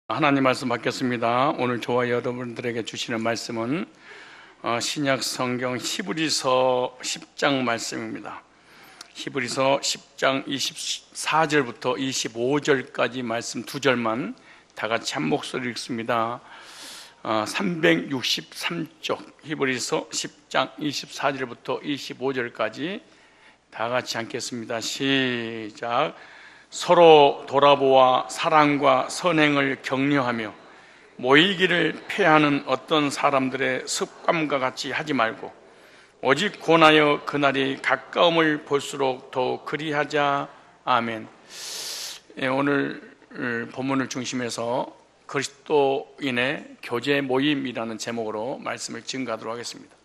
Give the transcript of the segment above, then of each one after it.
하나님 말씀 받겠습니다. 오늘 저와 여러분들에게 주시는 말씀은 신약 성경 히브리서 10장 말씀입니다. 히브리서 10장 24절부터 25절까지 말씀 두 절만 다 같이 한 목소리로 읽습니다. 363쪽 히브리서 10장 24절부터 25절까지 다 같이 읽겠습니다. 시작. 서로 돌아보아 사랑과 선행을 격려하며 모이기를 패하는 어떤 사람들의 습관과 같이 하지 말고 오직 권하여 그날이 가까움을 볼수록 더욱 그리하자. 아멘. 오늘 본문을 중심해서 그리스도인의 교제 모임이라는 제목으로 말씀을 증거하도록 하겠습니다.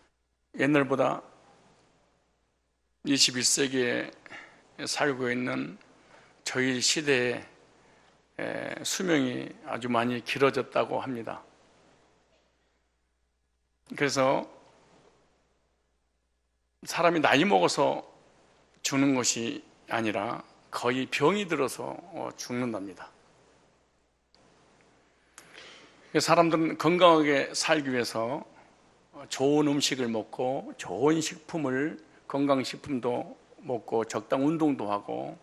옛날보다 21세기에 살고 있는 저희 시대의 수명이 아주 많이 길어졌다고 합니다. 그래서 사람이 나이 먹어서 죽는 것이 아니라 거의 병이 들어서 죽는답니다. 사람들은 건강하게 살기 위해서 좋은 음식을 먹고 좋은 식품을, 건강식품도 먹고 적당 운동도 하고,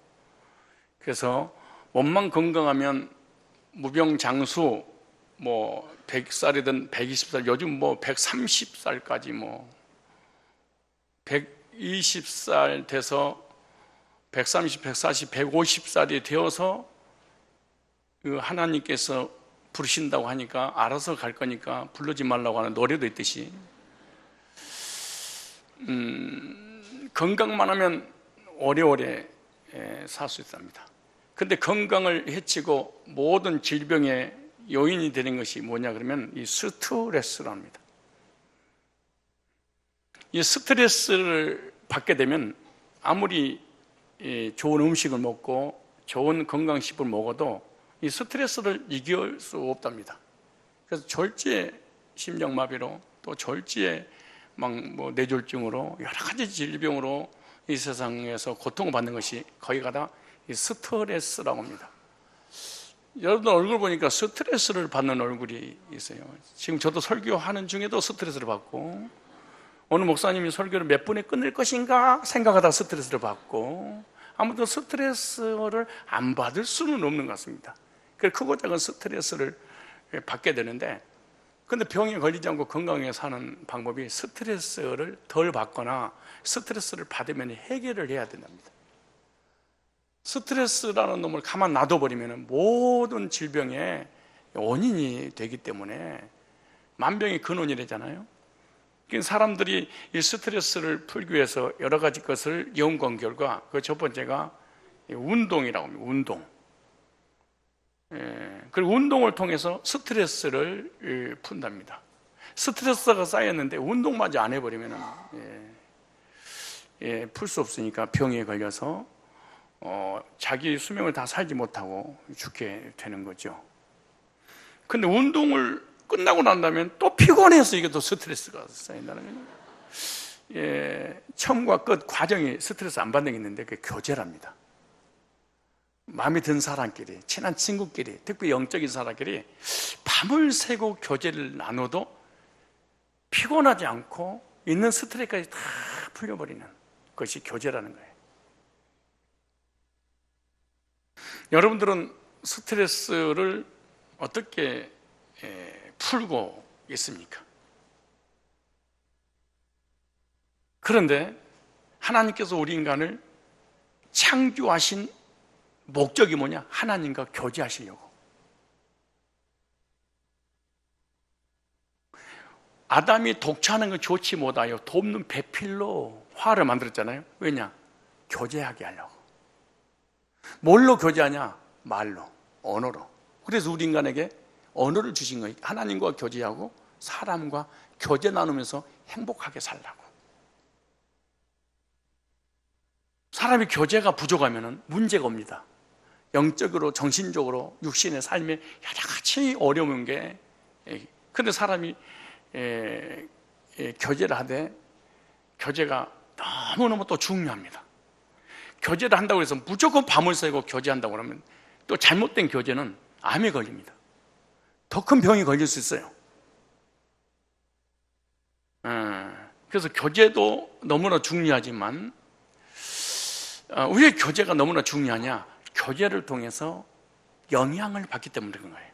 그래서 몸만 건강하면 무병장수, 100살이든 120살, 요즘 130살까지 120살 돼서 130, 140, 150살이 되어서 하나님께서 부르신다고 하니까 알아서 갈 거니까 부르지 말라고 하는 노래도 있듯이 건강만 하면 오래오래 살 수 있답니다. 그런데 건강을 해치고 모든 질병의 요인이 되는 것이 뭐냐 그러면 이 스트레스랍니다. 이 스트레스를 받게 되면 아무리 좋은 음식을 먹고 좋은 건강식품을 먹어도 이 스트레스를 이길 수 없답니다. 그래서 절제 심장마비로 또 절제 뇌졸중으로 여러 가지 질병으로 이 세상에서 고통을 받는 것이 거기가 다 이 스트레스라고 합니다. 여러분 얼굴 보니까 스트레스를 받는 얼굴이 있어요. 지금 저도 설교하는 중에도 스트레스를 받고, 오늘 목사님이 설교를 몇 분에 끝낼 것인가 생각하다가 스트레스를 받고, 아무튼 스트레스를 안 받을 수는 없는 것 같습니다. 그래서 크고 작은 스트레스를 받게 되는데, 근데 병에 걸리지 않고 건강하게 사는 방법이 스트레스를 덜 받거나 스트레스를 받으면 해결을 해야 된답니다. 스트레스라는 놈을 가만 놔둬버리면 모든 질병의 원인이 되기 때문에 만병의 근원이라잖아요. 사람들이 이 스트레스를 풀기 위해서 여러 가지 것을 연구한 결과 그 첫 번째가 운동이라고 합니다. 운동. 그리고 운동을 통해서 스트레스를 푼답니다. 스트레스가 쌓였는데 운동마저 안 해버리면 풀 수 없으니까 병에 걸려서 자기 수명을 다 살지 못하고 죽게 되는 거죠. 근데 운동을 끝나고 난다면 또 피곤해서 이게 또 스트레스가 쌓인다는 거예요. 처음과 끝 과정이 스트레스 안 받는 게 있는데 그게 교제랍니다. 마음에 든 사람끼리, 친한 친구끼리, 특히 영적인 사람끼리 밤을 새고 교제를 나눠도 피곤하지 않고 있는 스트레스까지 다 풀려버리는 것이 교제라는 거예요. 여러분들은 스트레스를 어떻게 풀고 있습니까? 그런데 하나님께서 우리 인간을 창조하신 목적이 뭐냐? 하나님과 교제하시려고. 아담이 독차하는 걸 좋지 못하여 돕는 배필로 화를 만들었잖아요. 왜냐? 교제하게 하려고. 뭘로 교제하냐? 말로, 언어로. 그래서 우리 인간에게 언어를 주신 거예요. 하나님과 교제하고 사람과 교제 나누면서 행복하게 살라고. 사람이 교제가 부족하면 문제가 옵니다. 영적으로, 정신적으로, 육신의 삶에 여러 가지 어려운 게, 근데 사람이 교제를 하되 교제가 너무너무 또 중요합니다. 교제를 한다고 해서 무조건 밤을 새고 교제한다고 하면 또 잘못된 교제는 암에 걸립니다. 더 큰 병이 걸릴 수 있어요. 그래서 교제도 너무나 중요하지만 왜 교제가 너무나 중요하냐? 교제를 통해서 영향을 받기 때문에 그런 거예요.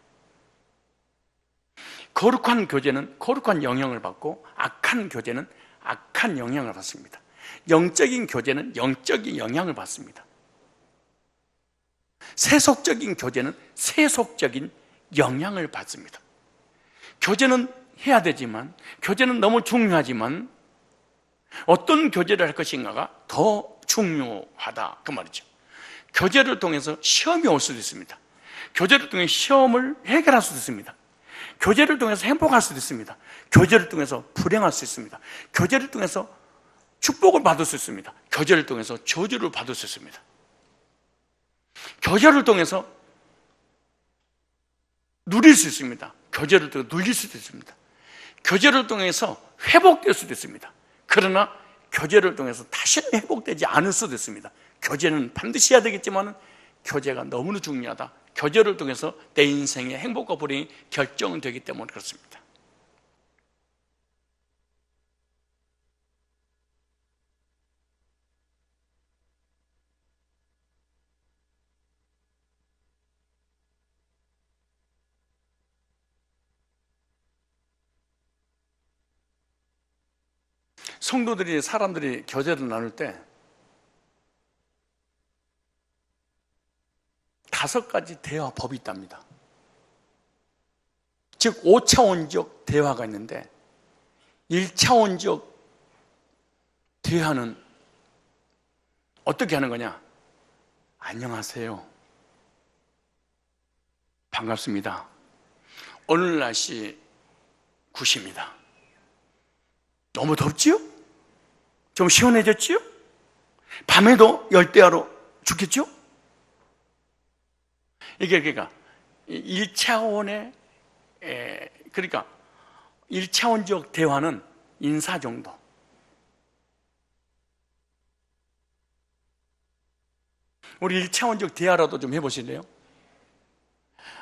거룩한 교제는 거룩한 영향을 받고 악한 교제는 악한 영향을 받습니다. 영적인 교제는 영적인 영향을 받습니다. 세속적인 교제는 세속적인 영향을 받습니다. 교제는 해야 되지만, 교제는 너무 중요하지만 어떤 교제를 할 것인가가 더 중요하다 그 말이죠. 교제를 통해서 시험이 올 수도 있습니다. 교제를 통해 시험을 해결할 수도 있습니다. 교제를 통해서 행복할 수도 있습니다. 교제를 통해서 불행할 수 있습니다. 교제를 통해서 축복을 받을 수 있습니다. 교제를 통해서 저주를 받을 수 있습니다. 교제를 통해서 누릴 수 있습니다. 교제를 통해서 눌릴 수도 있습니다. 교제를 통해서 회복될 수도 있습니다. 그러나 교제를 통해서 다시는 회복되지 않을 수도 있습니다. 교제는 반드시 해야 되겠지만 교제가 너무나 중요하다. 교제를 통해서 내 인생의 행복과 불행이 결정되기 때문에 그렇습니다. 성도들이, 사람들이 교제를 나눌 때 5가지 대화법이 있답니다. 즉 5차원적 대화가 있는데 1차원적 대화는 어떻게 하는 거냐? 안녕하세요, 반갑습니다, 오늘 날씨 굿입니다, 너무 덥지요? 좀 시원해졌지요? 밤에도 열대야로 죽겠죠? 이게 그러니까 1차원의 그러니까 1차원적 대화는 인사 정도. 우리 1차원적 대화라도 좀 해보실래요?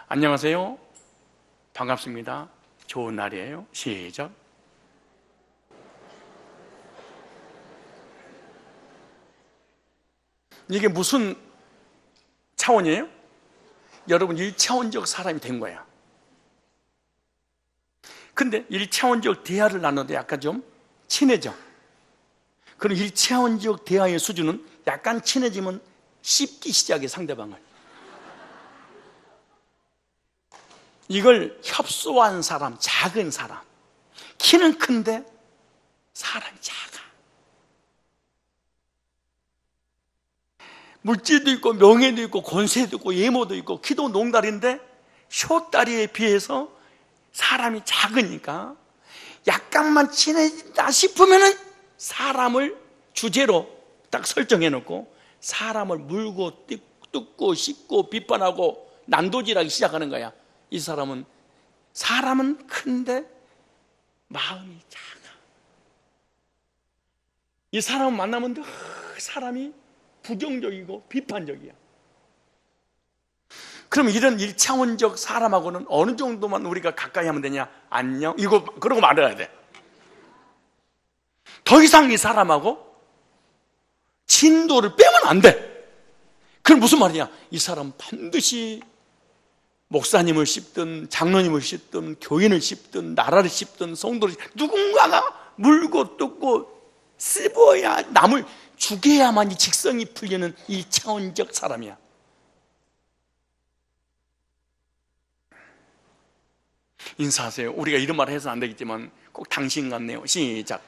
안녕하세요, 반갑습니다, 좋은 날이에요, 시작. 이게 무슨 차원이에요? 여러분 1차원적 사람이 된 거야. 근데 1차원적 대화를 나누는데 약간 좀 친해져. 그럼 1차원적 대화의 수준은 약간 친해지면 씹기 시작해, 상대방을. 이걸 협소한 사람, 작은 사람. 키는 큰데 사람이 작아. 물질도 있고 명예도 있고 권세도 있고 예모도 있고 키도 농다리인데 쇼다리에 비해서 사람이 작으니까 약간만 친해진다 싶으면은 사람을 주제로 딱 설정해 놓고 사람을 물고 뜯고 씹고 비판하고 난도질하기 시작하는 거야. 이 사람은 큰데 마음이 작아. 이 사람을 만나면 늘 사람이 부정적이고 비판적이야. 그럼 이런 1차원적 사람하고는 어느 정도만 우리가 가까이 하면 되냐? 안녕, 이거 그러고 말아야 돼. 더 이상 이 사람하고 진도를 빼면 안 돼. 그럼 무슨 말이냐? 이 사람 반드시 목사님을 씹든 장로님을 씹든 교인을 씹든 나라를 씹든 성도를 누군가가 물고 뜯고 씹어야, 남을 죽여야만 이 직성이 풀리는 1차원적 사람이야. 인사하세요. 우리가 이런 말 해서 안 되겠지만 꼭 당신 같네요. 시작.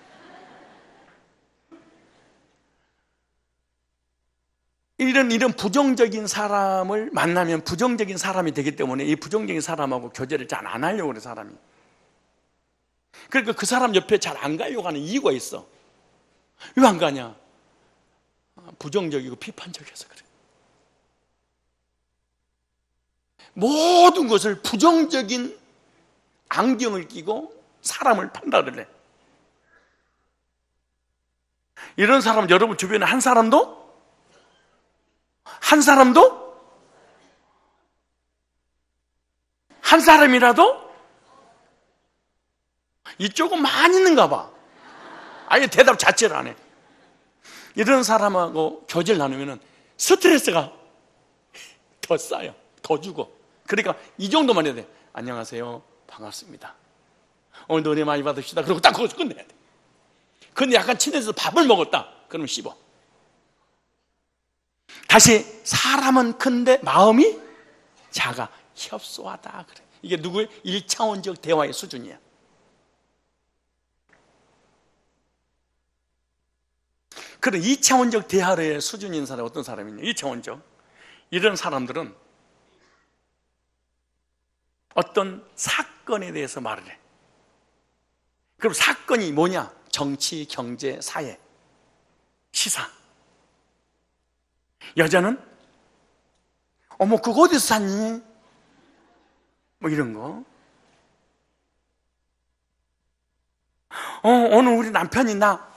이런 부정적인 사람을 만나면 부정적인 사람이 되기 때문에 이 부정적인 사람하고 교제를 잘 안 하려고 그래, 사람이. 그러니까 그 사람 옆에 잘 안 가려고 하는 이유가 있어. 왜 안 가냐? 부정적이고 비판적이어서 그래. 모든 것을 부정적인 안경을 끼고 사람을 판단을 해. 이런 사람 여러분 주변에 한 사람도 한 사람이라도 이쪽은 많이 있는가 봐. 아예 대답 자체를 안 해. 이런 사람하고 교제를 나누면 스트레스가 더 쌓여, 더 주고. 그러니까 이 정도만 해야 돼. 안녕하세요, 반갑습니다. 오늘도 은혜 많이 받읍시다. 그러고 딱 거기서 끝내야 돼. 근데 약간 친해져서 밥을 먹었다. 그러면 씹어. 다시 사람은 큰데 마음이 작아, 협소하다 그래. 이게 누구의 1차원적 대화의 수준이야. 그런 2차원적 대화의 수준인 사람이 어떤 사람이냐? 2차원적. 이런 사람들은 어떤 사건에 대해서 말을 해. 그럼 사건이 뭐냐? 정치, 경제, 사회, 시사. 여자는 어머 그거 어디서 샀니? 뭐 이런 거. 오늘 우리 남편이 나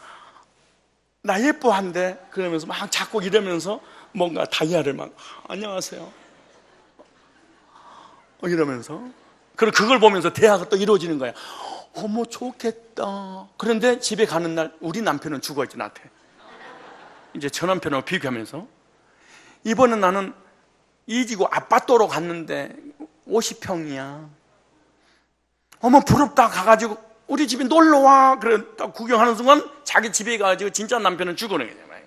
예뻐한대. 그러면서 막 자꾸 이러면서 뭔가 다이아를 막 안녕하세요 이러면서. 그리고 그걸 보면서 대화가 또 이루어지는 거야. 어머 좋겠다. 그런데 집에 가는 날 우리 남편은 죽어있지 나한테. 이제 저 남편하고 비교하면서 이번엔 나는 이지고 아파트로 갔는데 50평이야. 어머 부럽다. 가가지고 우리 집에 놀러와. 그래 딱 구경하는 순간 자기 집에 가가지고 진짜 남편은 죽어내는 거야.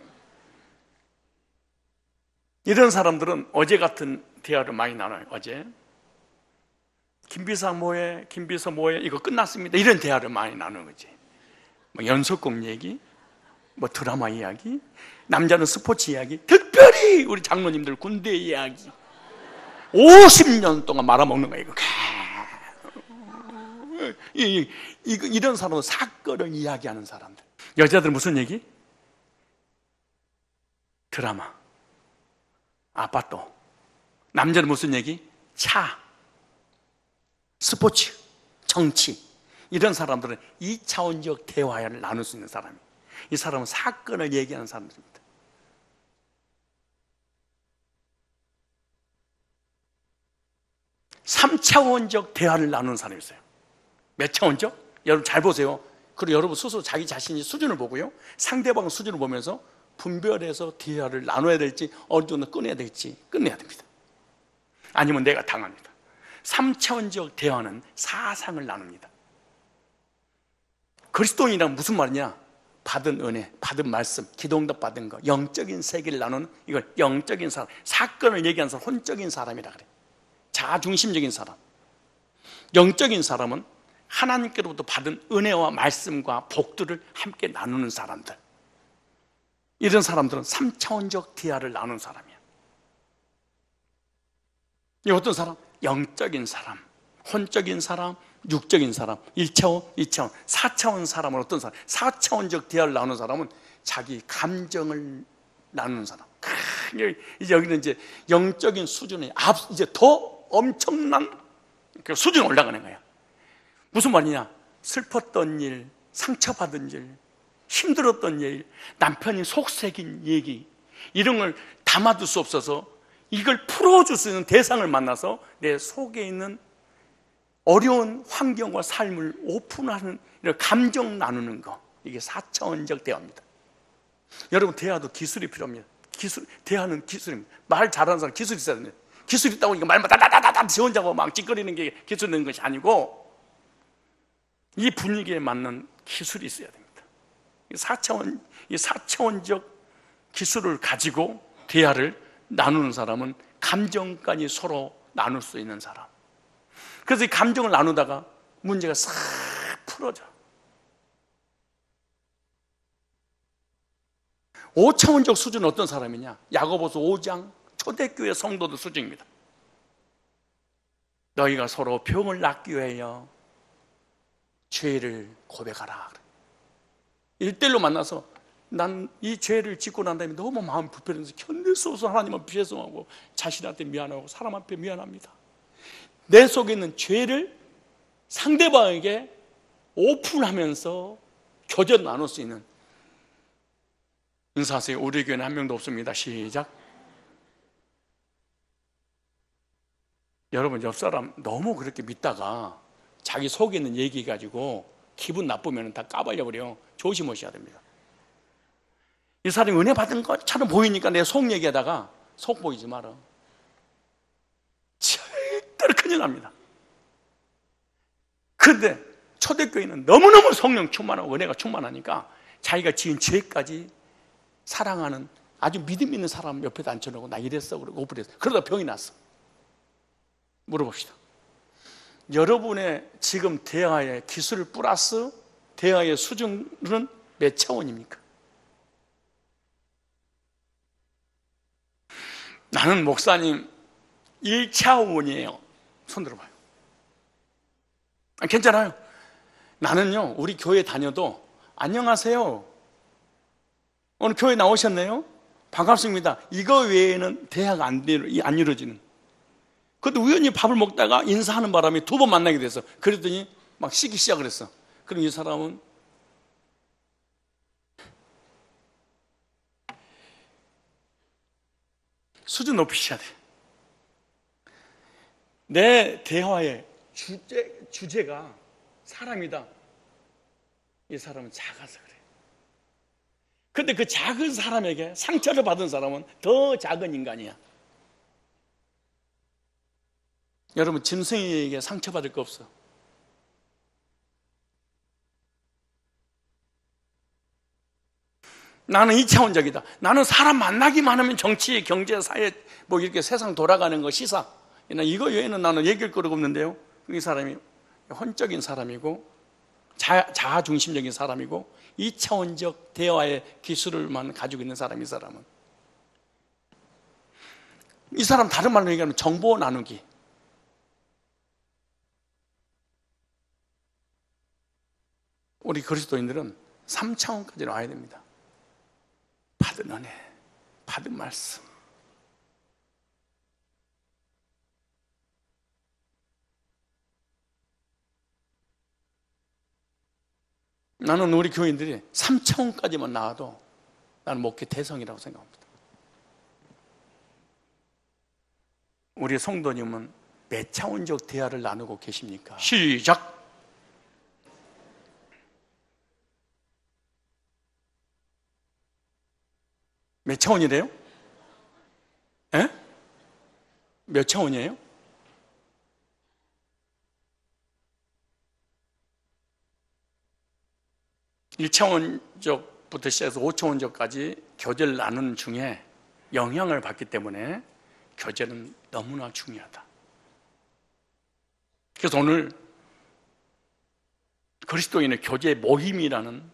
이런 사람들은 어제 같은 대화를 많이 나눠요. 어제 김비서 뭐해? 김비서 뭐해? 이거 끝났습니다. 이런 대화를 많이 나누는 거지. 뭐 연속곡 얘기, 뭐 드라마 이야기, 남자는 스포츠 이야기, 특별히 우리 장로님들 군대 이야기 50년 동안 말아먹는 거야. 이거 이런 사람은 사건을 이야기하는 사람들. 여자들은 무슨 얘기? 드라마, 아파트. 남자는 무슨 얘기? 차, 스포츠, 정치. 이런 사람들은 2차원적 대화를 나눌 수 있는 사람이에요. 이 사람은 사건을 얘기하는 사람들입니다. (3차원적) 대화를 나누는 사람이 있어요. 몇 차원적? 여러분 잘 보세요. 그리고 여러분 스스로 자기 자신의 수준을 보고요, 상대방 수준을 보면서 분별해서 대화를 나눠야 될지, 어느 정도 끊어야 될지 끝내야 됩니다. 아니면 내가 당합니다. 3차원적 대화는 사상을 나눕니다. 그리스도인이란 무슨 말이냐? 받은 은혜, 받은 말씀, 기도응답 받은 거, 영적인 세계를 나누는, 이걸 영적인 사람, 사건을 얘기하는 사람, 혼적인 사람이라 그래. 자중심적인 사람. 영적인 사람은 하나님께로부터 받은 은혜와 말씀과 복들을 함께 나누는 사람들. 이런 사람들은 3차원적 대화를 나누는 사람이야. 이 어떤 사람? 영적인 사람, 혼적인 사람, 육적인 사람. 1차원, 2차원, 4차원 사람은 어떤 사람? 4차원적 대화를 나누는 사람은 자기 감정을 나누는 사람. 이제 여기는 이제 영적인 수준에 이제 더 엄청난 그 수준에 올라가는 거야. 무슨 말이냐? 슬펐던 일, 상처받은 일, 힘들었던 일, 남편이 속색인 얘기, 이런 걸 담아둘 수 없어서 이걸 풀어줄 수 있는 대상을 만나서 내 속에 있는 어려운 환경과 삶을 오픈하는, 이런 감정 나누는 거, 이게 4차원적 대화입니다. 여러분, 대화도 기술이 필요합니다. 대화는 기술입니다. 말 잘하는 사람 기술이 있어야 됩니다. 기술이 있다고 이거 말만 다다다다다 지 혼자고 막 찌꺼리는 게 기술 있는 것이 아니고, 이 분위기에 맞는 기술이 있어야 됩니다. 이 4차원적 기술을 가지고 대화를 나누는 사람은 감정까지 서로 나눌 수 있는 사람. 그래서 이 감정을 나누다가 문제가 싹 풀어져. 5차원적 수준은 어떤 사람이냐? 야고보서 5장 초대교회 성도들 수준입니다. 너희가 서로 병을 낫기 위하여 죄를 고백하라. 1대1로 만나서 난 이 죄를 짓고 난 다음에 너무 마음이 불편해서 견딜 수 없어 하나님은 죄송하고 자신한테 미안하고 사람 앞에 미안합니다. 내 속에 있는 죄를 상대방에게 오픈하면서 교제 나눌 수 있는. 인사하세요. 우리 교회는 한 명도 없습니다. 시작. 여러분, 옆 사람 너무 그렇게 믿다가 자기 속에 있는 얘기 가지고 기분 나쁘면 다 까발려버려. 조심하셔야 됩니다. 이 사람이 은혜 받은 것처럼 보이니까 내 속 얘기하다가 속 보이지 마라. 절대로 큰일 납니다. 그런데 초대교회는 너무너무 성령 충만하고 은혜가 충만하니까 자기가 지은 죄까지 사랑하는 아주 믿음 있는 사람 옆에다 앉혀놓고 나 이랬어 그러고 오버렸어. 그러다 병이 났어. 물어봅시다. 여러분의 지금 대화의 기술 플러스 대화의 수준은 몇 차원입니까? 나는 목사님 1차원이에요. 손 들어봐요. 괜찮아요. 나는요, 우리 교회 다녀도 안녕하세요. 오늘 교회 나오셨네요? 반갑습니다. 이거 외에는 대화가 안 이루어지는. 그것도 우연히 밥을 먹다가 인사하는 바람에 2번 만나게 됐어. 그랬더니 막 씻기 시작을 했어. 그럼 이 사람은 수준 높이셔야 돼. 내 대화의 주제가 사람이다. 이 사람은 작아서 그래. 근데 그 작은 사람에게 상처를 받은 사람은 더 작은 인간이야. 여러분, 짐승에게 상처받을 거 없어. 나는 2차원적이다. 나는 사람 만나기만 하면 정치, 경제, 사회, 뭐 이렇게 세상 돌아가는 거, 시사. 이거 외에는 나는 얘기할 거가 없는데요. 이 사람이 혼적인 사람이고, 자아 중심적인 사람이고, 2차원적 대화의 기술을만 가지고 있는 사람이, 이 사람은. 이 사람 다른 말로 얘기하면 정보 나누기. 우리 그리스도인들은 3차원까지 와야 됩니다. 받은 은혜, 받은 말씀. 나는 우리 교인들이 3차원까지만 나와도 나는 목회 대성이라고 생각합니다. 우리 성도님은 몇 차원적 대화를 나누고 계십니까? 시작! 몇 차원이래요? 에? 몇 차원이에요? (1차원적부터) 시작해서 (5차원적까지) 교제를 나누는 중에 영향을 받기 때문에 교제는 너무나 중요하다. 그래서 오늘 그리스도인의 교제 모임이라는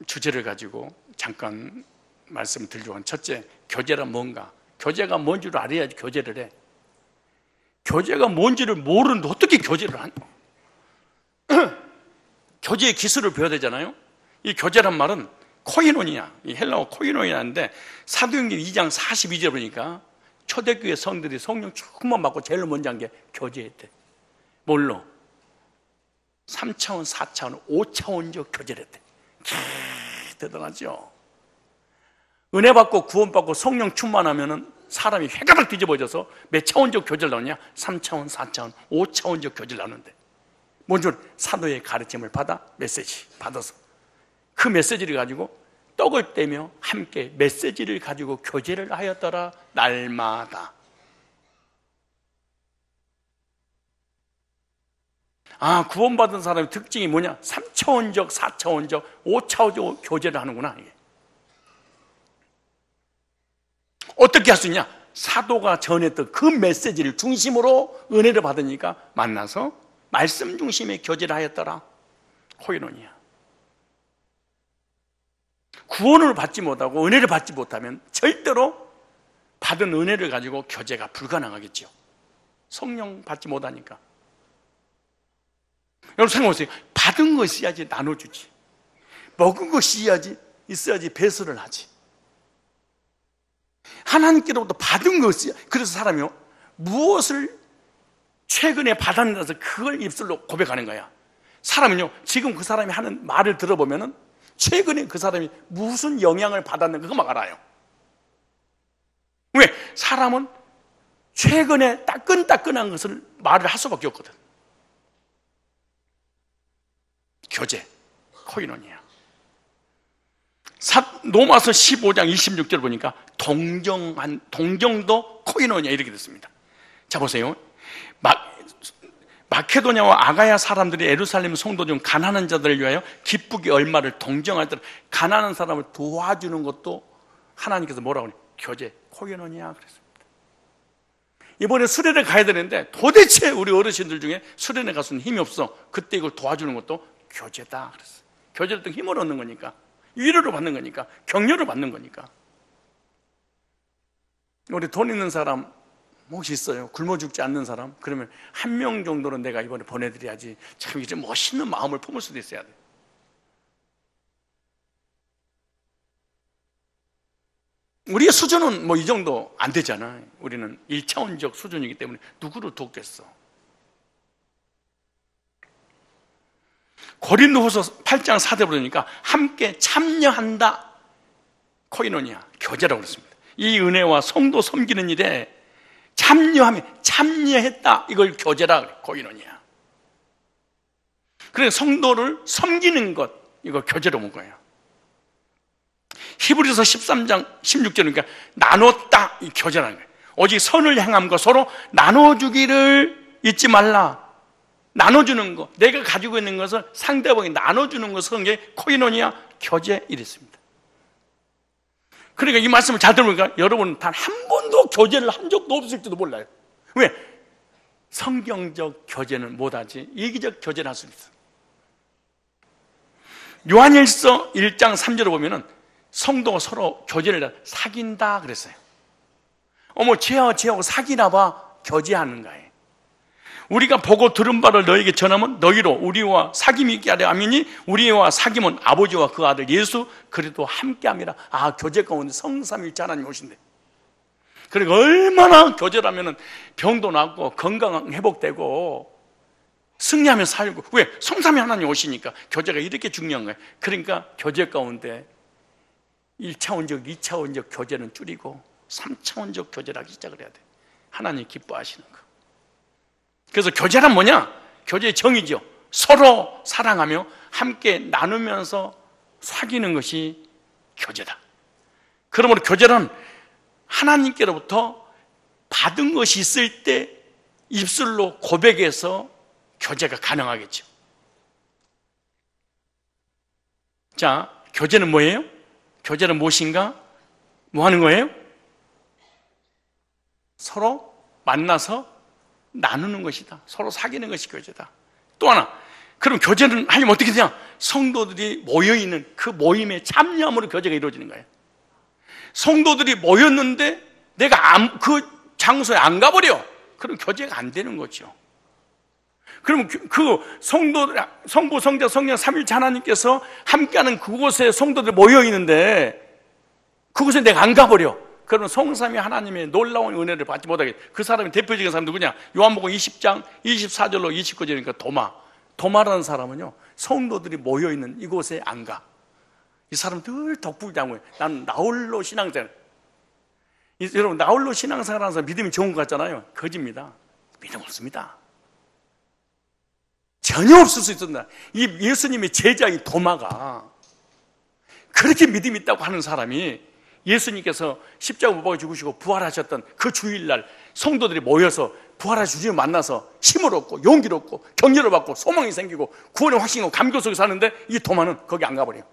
주제를 가지고 잠깐 말씀을 드리려고 합니다. 첫째, 교제란 뭔가? 교제가 뭔 줄 알아야지 교제를 해. 교제가 뭔지를 모르는데 어떻게 교제를 하냐? 교제의 기술을 배워야 되잖아요. 이 교제란 말은 코이노니아, 이 헬라어 코이노니아인데 사도행전 2장 42절 보니까 초대교회 성들이 성령 충만 받고 제일 먼저 한 게 교제했대. 뭘로? 3차원, 4차원, 5차원적 교제를 했대. 대단하죠. 은혜 받고 구원 받고 성령 충만하면은 사람이 회가닥 뒤집어져서 몇 차원적 교제를 나누냐? 3차원, 4차원, 5차원적 교제를 나누는데, 먼저 사도의 가르침을 받아 메시지 받아서 그 메시지를 가지고 떡을 떼며 함께 메시지를 가지고 교제를 하였더라. 날마다. 구원받은 사람의 특징이 뭐냐? 3차원적, 4차원적, 5차원적 교제를 하는구나. 이게. 어떻게 할 수 있냐? 사도가 전했던 그 메시지를 중심으로 은혜를 받으니까 만나서 말씀 중심의 교제를 하였더라. 코이노니아. 구원을 받지 못하고 은혜를 받지 못하면 절대로 받은 은혜를 가지고 교제가 불가능하겠죠. 성령 받지 못하니까. 여러분 생각해보세요. 받은 것이 있어야지 나눠주지. 먹은 것이 있어야지 배설을 하지. 하나님께로부터 받은 것이, 그래서 사람이요, 무엇을 최근에 받았는지 그걸 입술로 고백하는 거야. 사람은요, 지금 그 사람이 하는 말을 들어보면은 최근에 그 사람이 무슨 영향을 받았는가 그것만 알아요. 왜? 사람은 최근에 따끈따끈한 것을 말을 할 수밖에 없거든. 교제, 코이노니아. 로마서 15장 26절 보니까 동정도 코이노니아 이렇게 됐습니다. 자, 보세요. 마케도냐와 아가야 사람들이 예루살렘 성도 중 가난한 자들을 위하여 기쁘게 얼마를 동정할 때 가난한 사람을 도와주는 것도 하나님께서 뭐라고 하냐? 교제, 코이노니아 그랬습니다. 이번에 수련회 가야 되는데 도대체 우리 어르신들 중에 수련회 가서는 힘이 없어. 그때 이걸 도와주는 것도 교제다 그랬어요. 교제를 통해 힘을 얻는 거니까, 위로를 받는 거니까, 격려를 받는 거니까. 우리 돈 있는 사람 혹시 있어요? 굶어 죽지 않는 사람? 그러면 한 명 정도는 내가 이번에 보내드려야지. 참 이제 멋있는 마음을 품을 수도 있어야 돼. 우리의 수준은 뭐 이 정도 안 되잖아. 우리는 1차원적 수준이기 때문에 누구를 돕겠어. 고린도후서 8장 4절 보니까 함께 참여한다. 코이노니아, 교제라고 그랬습니다. 이 은혜와 성도 섬기는 일에 참여했다. 이걸 교제라 그래, 코이노니아. 그래서 성도를 섬기는 것, 이걸 교제로 본 거예요. 히브리서 13장 16절이니까 나눴다, 이 교제라는 거예요. 오직 선을 향함과 서로 나눠주기를 잊지 말라. 나눠주는 것, 내가 가지고 있는 것을 상대방이 나눠주는 것은 게 코이노니아, 교제 이랬습니다. 그러니까 이 말씀을 잘 들어보니까 여러분 단 한 번도 교제를 한 적도 없을지도 몰라요. 왜? 성경적 교제는 못하지 이기적 교제를 할 수 있어. 요한일서 1장 3절을 보면은 성도가 서로 교제를 사귄다 그랬어요. 어머, 쟤하고 사귀나 봐. 교제하는 거예요. 우리가 보고 들은 바를 너에게 전하면 너희로 우리와 사귐이 있게 하려 함이니 우리와 사귐은 아버지와 그 아들 예수 그리스도 함께함이라. 아, 교제 가운데 성삼일체 하나님 오신대. 그러니까 얼마나 교제라면은 병도 낫고 건강 회복되고 승리하며 살고. 왜? 성삼위 하나님 오시니까. 교제가 이렇게 중요한 거예요. 그러니까 교제 가운데 1차원적, 2차원적 교제는 줄이고 3차원적 교제를 하기 시작을 해야 돼. 하나님 기뻐하시는 거. 그래서 교제란 뭐냐? 교제의 정의죠. 서로 사랑하며 함께 나누면서 사귀는 것이 교제다. 그러므로 교제는 하나님께로부터 받은 것이 있을 때 입술로 고백해서 교제가 가능하겠죠. 자, 교제는 뭐예요? 교제는 무엇인가? 뭐 하는 거예요? 서로 만나서 나누는 것이다. 서로 사귀는 것이 교제다. 또 하나, 그럼 교제는 하려면 어떻게 되냐? 성도들이 모여있는 그 모임에 참여함으로 교제가 이루어지는 거예요. 성도들이 모였는데 내가 그 장소에 안 가버려. 그럼 교제가 안 되는 거죠. 그럼 그 성부, 성자, 성령 삼위일체 하나님께서 함께하는 그곳에 성도들이 모여있는데 그곳에 내가 안 가버려. 그러면 성삼위 하나님의 놀라운 은혜를 받지 못하게. 그 사람의 대표적인 사람 누구냐? 요한복음 20장 24절로 29절이니까 도마라는 사람은요, 성도들이 모여있는 이곳에 안 가. 이 사람 늘 덕불장구해. 나는 나홀로 신앙생활. 여러분, 나홀로 신앙생활 하는 사람 믿음이 좋은 것 같잖아요. 거짓입니다. 믿음 없습니다. 전혀 없을 수 있습니다. 이 예수님의 제자인 도마가 그렇게 믿음이 있다고 하는 사람이 예수님께서 십자가 못 박아 죽으시고 부활하셨던 그 주일날 성도들이 모여서 부활하신 주님을 만나서 힘을 얻고 용기를 얻고 격려를 받고 소망이 생기고 구원의 확신이고 감격 속에 사는데 이 도마는 거기 안 가버려요.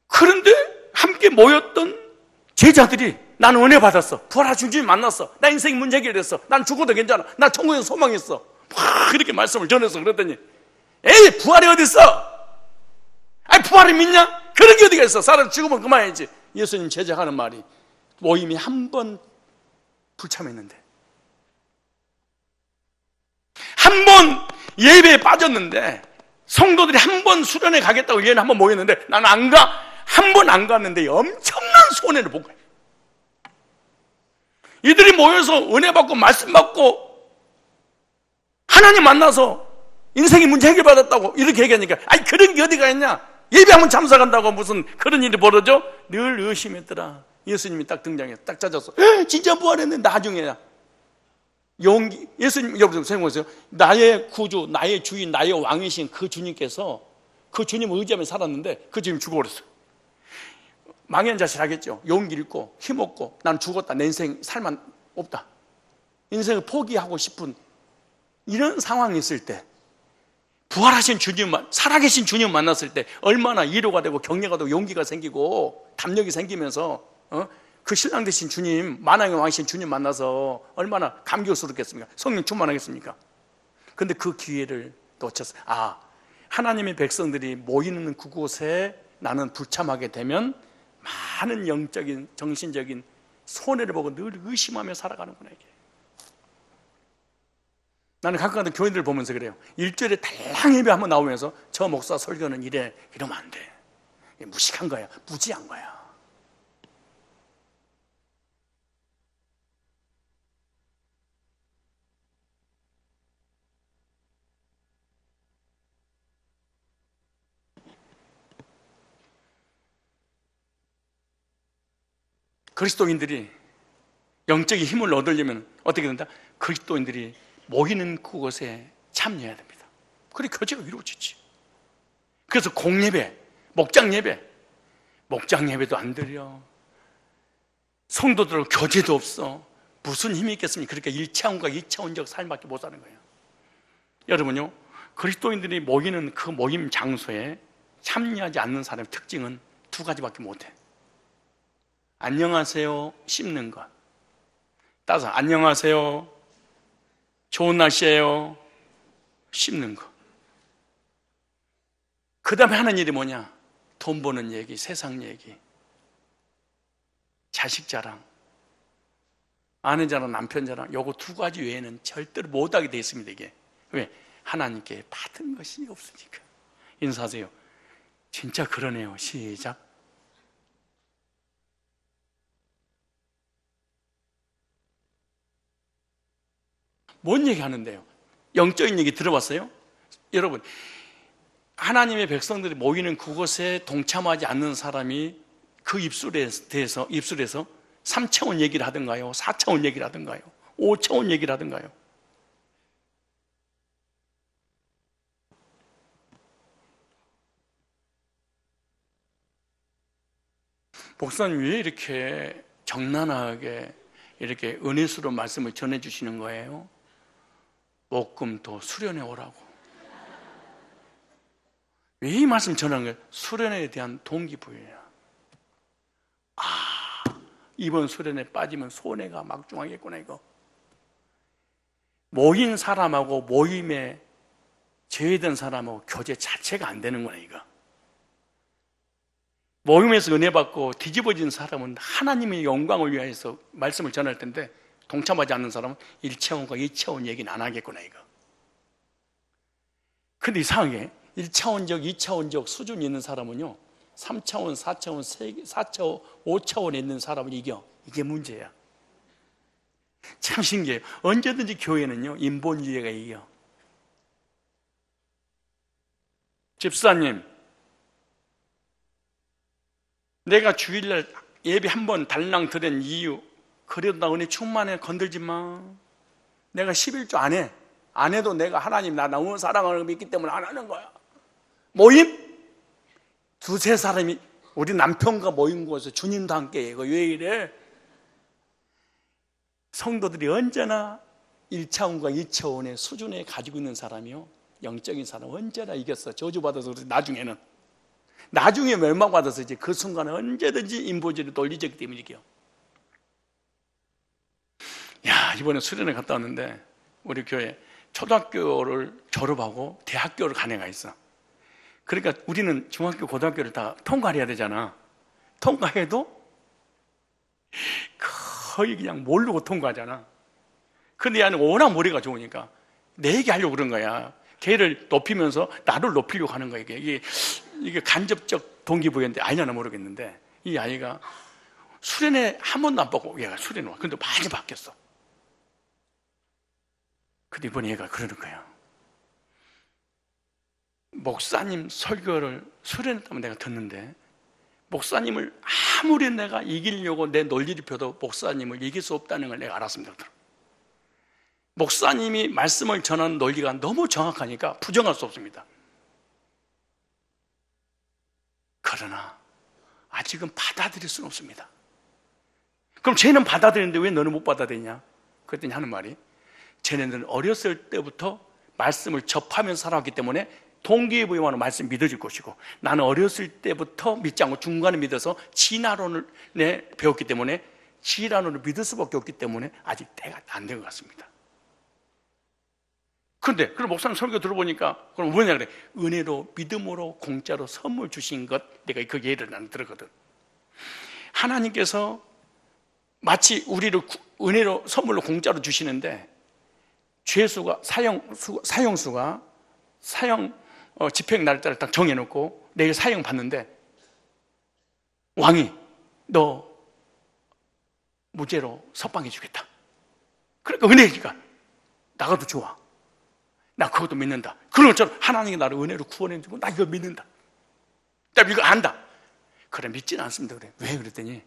그런데 함께 모였던 제자들이 나는 은혜 받았어. 부활하신 주님 만났어. 나 인생 문제 해결됐어. 난 죽어도 괜찮아. 나 천국에 소망이 있어. 막 그렇게 말씀을 전해서 그랬더니 에이, 부활이 어딨어? 아니, 부활을 믿냐? 그런 게 어디가 있어? 사람 죽으면 그만이지. 예수님 제자가 하는 말이 모임이 한 번 불참했는데, 한 번 예배에 빠졌는데, 성도들이 한 번 수련회 가겠다고 예배에 한 번 모였는데 나는 안 가. 한 번 안 갔는데 엄청난 손해를 본 거예요. 이들이 모여서 은혜 받고 말씀 받고 하나님 만나서 인생의 문제 해결받았다고 이렇게 얘기하니까, 아니, 그런 게 어디가 있냐? 예배 한번 참석한다고 무슨 그런 일이 벌어져? 늘 의심했더라. 예수님이 딱 등장해서 딱 찾았어. 진짜 부활했네. 나중에야 용기. 예수님, 여러분 생각해보세요. 나의 구주, 나의 주인, 나의 왕이신 그 주님께서 그 주님을 의지하며 살았는데 그 주님 죽어버렸어요. 망연자실 하겠죠. 용기 잃고 힘없고 난 죽었다. 내 인생 살만 없다. 인생을 포기하고 싶은 이런 상황이 있을 때 부활하신 주님, 살아계신 주님 만났을 때 얼마나 위로가 되고 격려가 되고 용기가 생기고 담력이 생기면서 그 신랑 되신 주님, 만왕의 왕이신 주님 만나서 얼마나 감격스럽겠습니까? 성령 충만하겠습니까? 근데 그 기회를 놓쳤어요. 하나님의 백성들이 모이는 그곳에 나는 불참하게 되면 많은 영적인, 정신적인 손해를 보고 늘 의심하며 살아가는구나 이게. 나는 가끔 가다 교인들 보면서 그래요. 일주일에 달랑 예배 한번 나오면서 저 목사 설교는 이래, 이러면 안 돼. 무식한 거야, 무지한 거야. 그리스도인들이 영적인 힘을 얻으려면 어떻게 된다? 그리스도인들이 모이는 그곳에 참여해야 됩니다. 그래 교제가 이루어지지. 그래서 공예배, 목장예배도 안 드려. 성도들 교제도 없어. 무슨 힘이 있겠습니까? 그러니까 1차원과 2차원적 삶밖에 못 사는 거예요. 여러분요, 그리스도인들이 모이는 그 모임 장소에 참여하지 않는 사람의 특징은 두 가지밖에 못해. 안녕하세요 씹는 것. 따라서 안녕하세요, 좋은 날씨예요, 씹는 것. 그 다음에 하는 일이 뭐냐? 돈 버는 얘기, 세상 얘기, 자식 자랑, 아내 자랑, 남편 자랑. 요거 두 가지 외에는 절대로 못하게 되어 있습니다. 이게 왜? 하나님께 받은 것이 없으니까. 인사하세요. 진짜 그러네요. 시작. 뭔 얘기 하는데요? 영적인 얘기 들어봤어요? 여러분, 하나님의 백성들이 모이는 그곳에 동참하지 않는 사람이 그 입술에서 3차원 얘기를 하든가요? 4차원 얘기를 하든가요? 5차원 얘기를 하든가요? 목사님 왜 이렇게 정난하게 이렇게 은혜스러운 말씀을 전해주시는 거예요? 목금토 수련회 오라고. 왜 이 말씀 전하는 거예요? 수련회에 대한 동기부여야. 이번 수련회 빠지면 손해가 막중하겠구나 이거. 모인 사람하고 모임에 제외된 사람하고 교제 자체가 안 되는구나 이거. 모임에서 은혜 받고 뒤집어진 사람은 하나님의 영광을 위해서 말씀을 전할 텐데 동참하지 않는 사람은 1차원과 2차원 얘기는 안 하겠구나 이거. 근데 이상하게 1차원적, 2차원적 수준이 있는 사람은요 3차원, 4차원, 4차원, 5차원에 있는 사람을 이겨. 이게 문제야. 참 신기해요. 언제든지 교회는요 인본주의가 이겨. 집사님, 내가 주일날 예배 한 번 달랑 드린 이유, 그래도 나 은혜 충만해. 건들지 마. 내가 11조 안 해도 내가 하나님 나 너무 사랑하는 거 믿기 때문에 안 하는 거야. 모임? 두세 사람이 우리 남편과 모인 곳에서 주님도 함께 이거 왜 이래? 성도들이 언제나 1차원과 2차원의 수준에 가지고 있는 사람이요 영적인 사람은 언제나 이겼어. 저주받아서 나중에 멸망받아서 이제 그 순간에 언제든지 인보질이 논리적이기 때문에 이겨. 이번에 수련회 갔다 왔는데 우리 교회 초등학교를 졸업하고 대학교를 간 애가 있어. 그러니까 우리는 중학교, 고등학교를 다 통과해야 되잖아. 통과해도 거의 그냥 모르고 통과하잖아. 근데 얘는 워낙 머리가 좋으니까 내 얘기 하려고 그런 거야. 걔를 높이면서 나를 높이려고 하는 거야. 이게 간접적 동기부여인데 아니냐나 모르겠는데 이 아이가 수련회 한 번도 안 보고 얘가 수련회 와. 근데 많이 바뀌었어. 근데 이번에 얘가 그러는 거야. 목사님 설교를 수련회 때문에 내가 듣는데 목사님을 아무리 내가 이기려고 내 논리를 펴도 목사님을 이길 수 없다는 걸 내가 알았습니다. 목사님이 말씀을 전하는 논리가 너무 정확하니까 부정할 수 없습니다. 그러나 아직은 받아들일 수는 없습니다. 그럼 쟤는 받아들이는데 왜 너는 못 받아들이냐? 그랬더니 하는 말이, 쟤네들은 어렸을 때부터 말씀을 접하면서 살아왔기 때문에 동기부여하는 말씀 믿어질 것이고, 나는 어렸을 때부터 믿지 않고 중간에 믿어서 진화론을 배웠기 때문에 진화론을 믿을 수밖에 없기 때문에 아직 때가 안 된 것 같습니다. 그런데 그럼 목사님 설교 들어보니까 그럼 뭐냐 그래? 은혜로 믿음으로 공짜로 선물 주신 것, 내가 그 예를 나는 들었거든. 하나님께서 마치 우리를 은혜로 선물로 공짜로 주시는데, 죄수가 사형수가 집행 날짜를 딱 정해놓고 내일 사형 받는데, 왕이 너 무죄로 석방해 주겠다. 그러니까 은혜니까 나가도 좋아. 나 그것도 믿는다. 그런 것처럼 하나님이 나를 은혜로 구원해 주고 나 이거 믿는다. 나 이거 안다. 그래, 믿지는 않습니다. 그래. 왜 그랬더니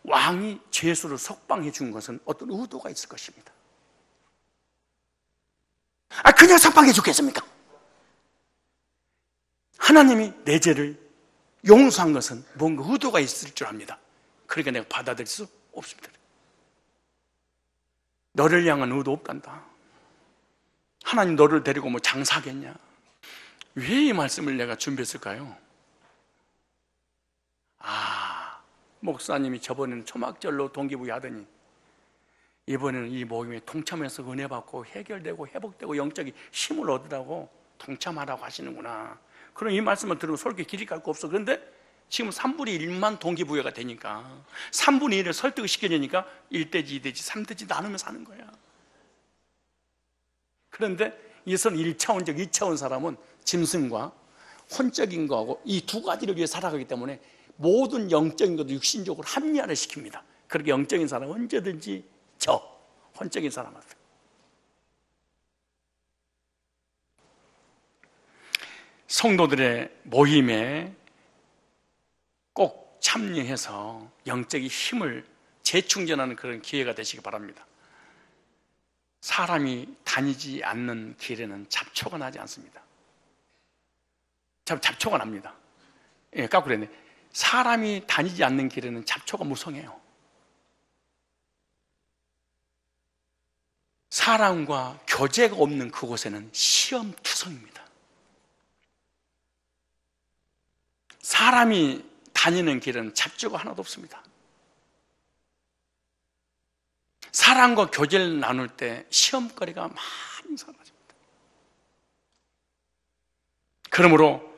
왕이 죄수를 석방해 준 것은 어떤 의도가 있을 것입니다. 그냥 석방해 주겠습니까? 하나님이 내 죄를 용서한 것은 뭔가 의도가 있을 줄 압니다. 그러니까 내가 받아들일 수 없습니다. 너를 향한 의도 없단다. 하나님 너를 데리고 뭐 장사하겠냐? 왜 이 말씀을 내가 준비했을까요? 목사님이 저번에는 초막절로 동기부여하더니 이번에는 이 모임에 동참해서 은혜 받고 해결되고 회복되고 영적인 힘을 얻으라고 동참하라고 하시는구나. 그럼 이 말씀을 들으면 설교 길이 갈 거 없어. 그런데 지금 3분의 1만 동기부여가 되니까 3분의 1을 설득을 시켜주니까 1대지 2대지 3대지 나누면서 하는 거야. 그런데 이선 1차원적 2차원 사람은 짐승과 혼적인 거하고 이 두 가지를 위해 살아가기 때문에 모든 영적인 것도 육신적으로 합리화를 시킵니다. 그렇게 영적인 사람은 언제든지 혼적인 사람한테. 성도들의 모임에 꼭 참여해서 영적인 힘을 재충전하는 그런 기회가 되시기 바랍니다. 사람이 다니지 않는 길에는 잡초가 나지 않습니다. 잡초가 납니다. 거꾸로 했네. 사람이 다니지 않는 길에는 잡초가 무성해요. 사람과 교제가 없는 그곳에는 시험투성입니다. 사람이 다니는 길은 잡초가 하나도 없습니다. 사람과 교제를 나눌 때 시험거리가 많이 사라집니다. 그러므로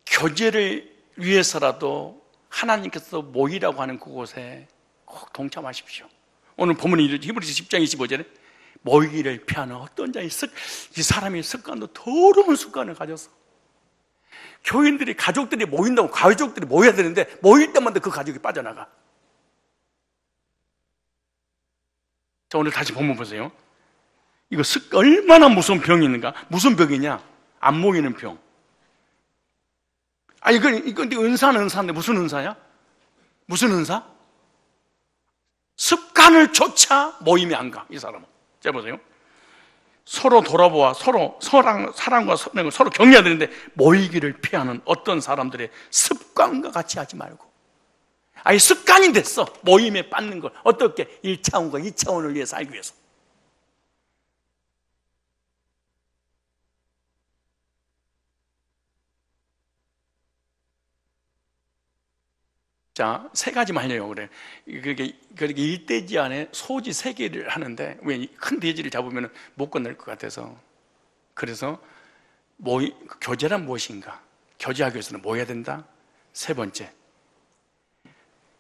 교제를 위해서라도 하나님께서 모이라고 하는 그곳에 꼭 동참하십시오. 오늘 본문이 히브리서 10장 25절에 모이기를 피하는 어떤 자의 이 사람의 습관도 더러운 습관을 가져서 교인들이 가족들이 모인다고 가족들이 모여야 되는데 모일 때마다 그 가족이 빠져나가. 자, 오늘 다시 본문 보세요. 이거 얼마나 무서운 병이 있는가? 무슨 병이냐? 안 모이는 병. 이건 은사는 은사인데 무슨 은사야? 무슨 은사? 습관을 조차 모임에 안 가, 이 사람은. 자, 보세요. 서로 돌아보아 사랑과 서로 격려해야 되는데 모이기를 피하는 어떤 사람들의 습관과 같이 하지 말고 습관이 됐어. 모임에 빠는 걸. 어떻게? 1차원과 2차원을 위해 살기 위해서. 자, 세 가지만 하려고 그래. 그렇게 1대지 안에 소지 3개를 하는데, 왜 큰 대지를 잡으면 못 건널 것 같아서. 그래서, 교제란 무엇인가? 교제하기 위해서는 뭐 해야 된다? 세 번째.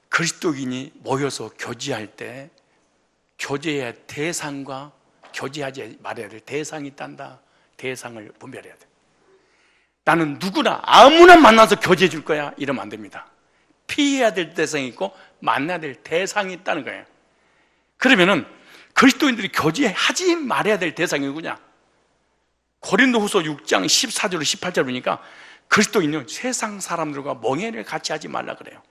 그리스도인이 모여서 교제할 때, 교제해야 할 대상과 교제하지 말아야 될 대상이 있단다. 대상을 분별해야 돼. 나는 누구나 아무나 만나서 교제해 줄 거야. 이러면 안 됩니다. 피해야 될 대상이 있고 만나야 될 대상이 있다는 거예요. 그러면은 그리스도인들이 교제하지 말아야 될 대상이 누구냐? 고린도후서 6장 14절 18절 보니까 그리스도인은 세상 사람들과 멍해를 같이 하지 말라 그래요.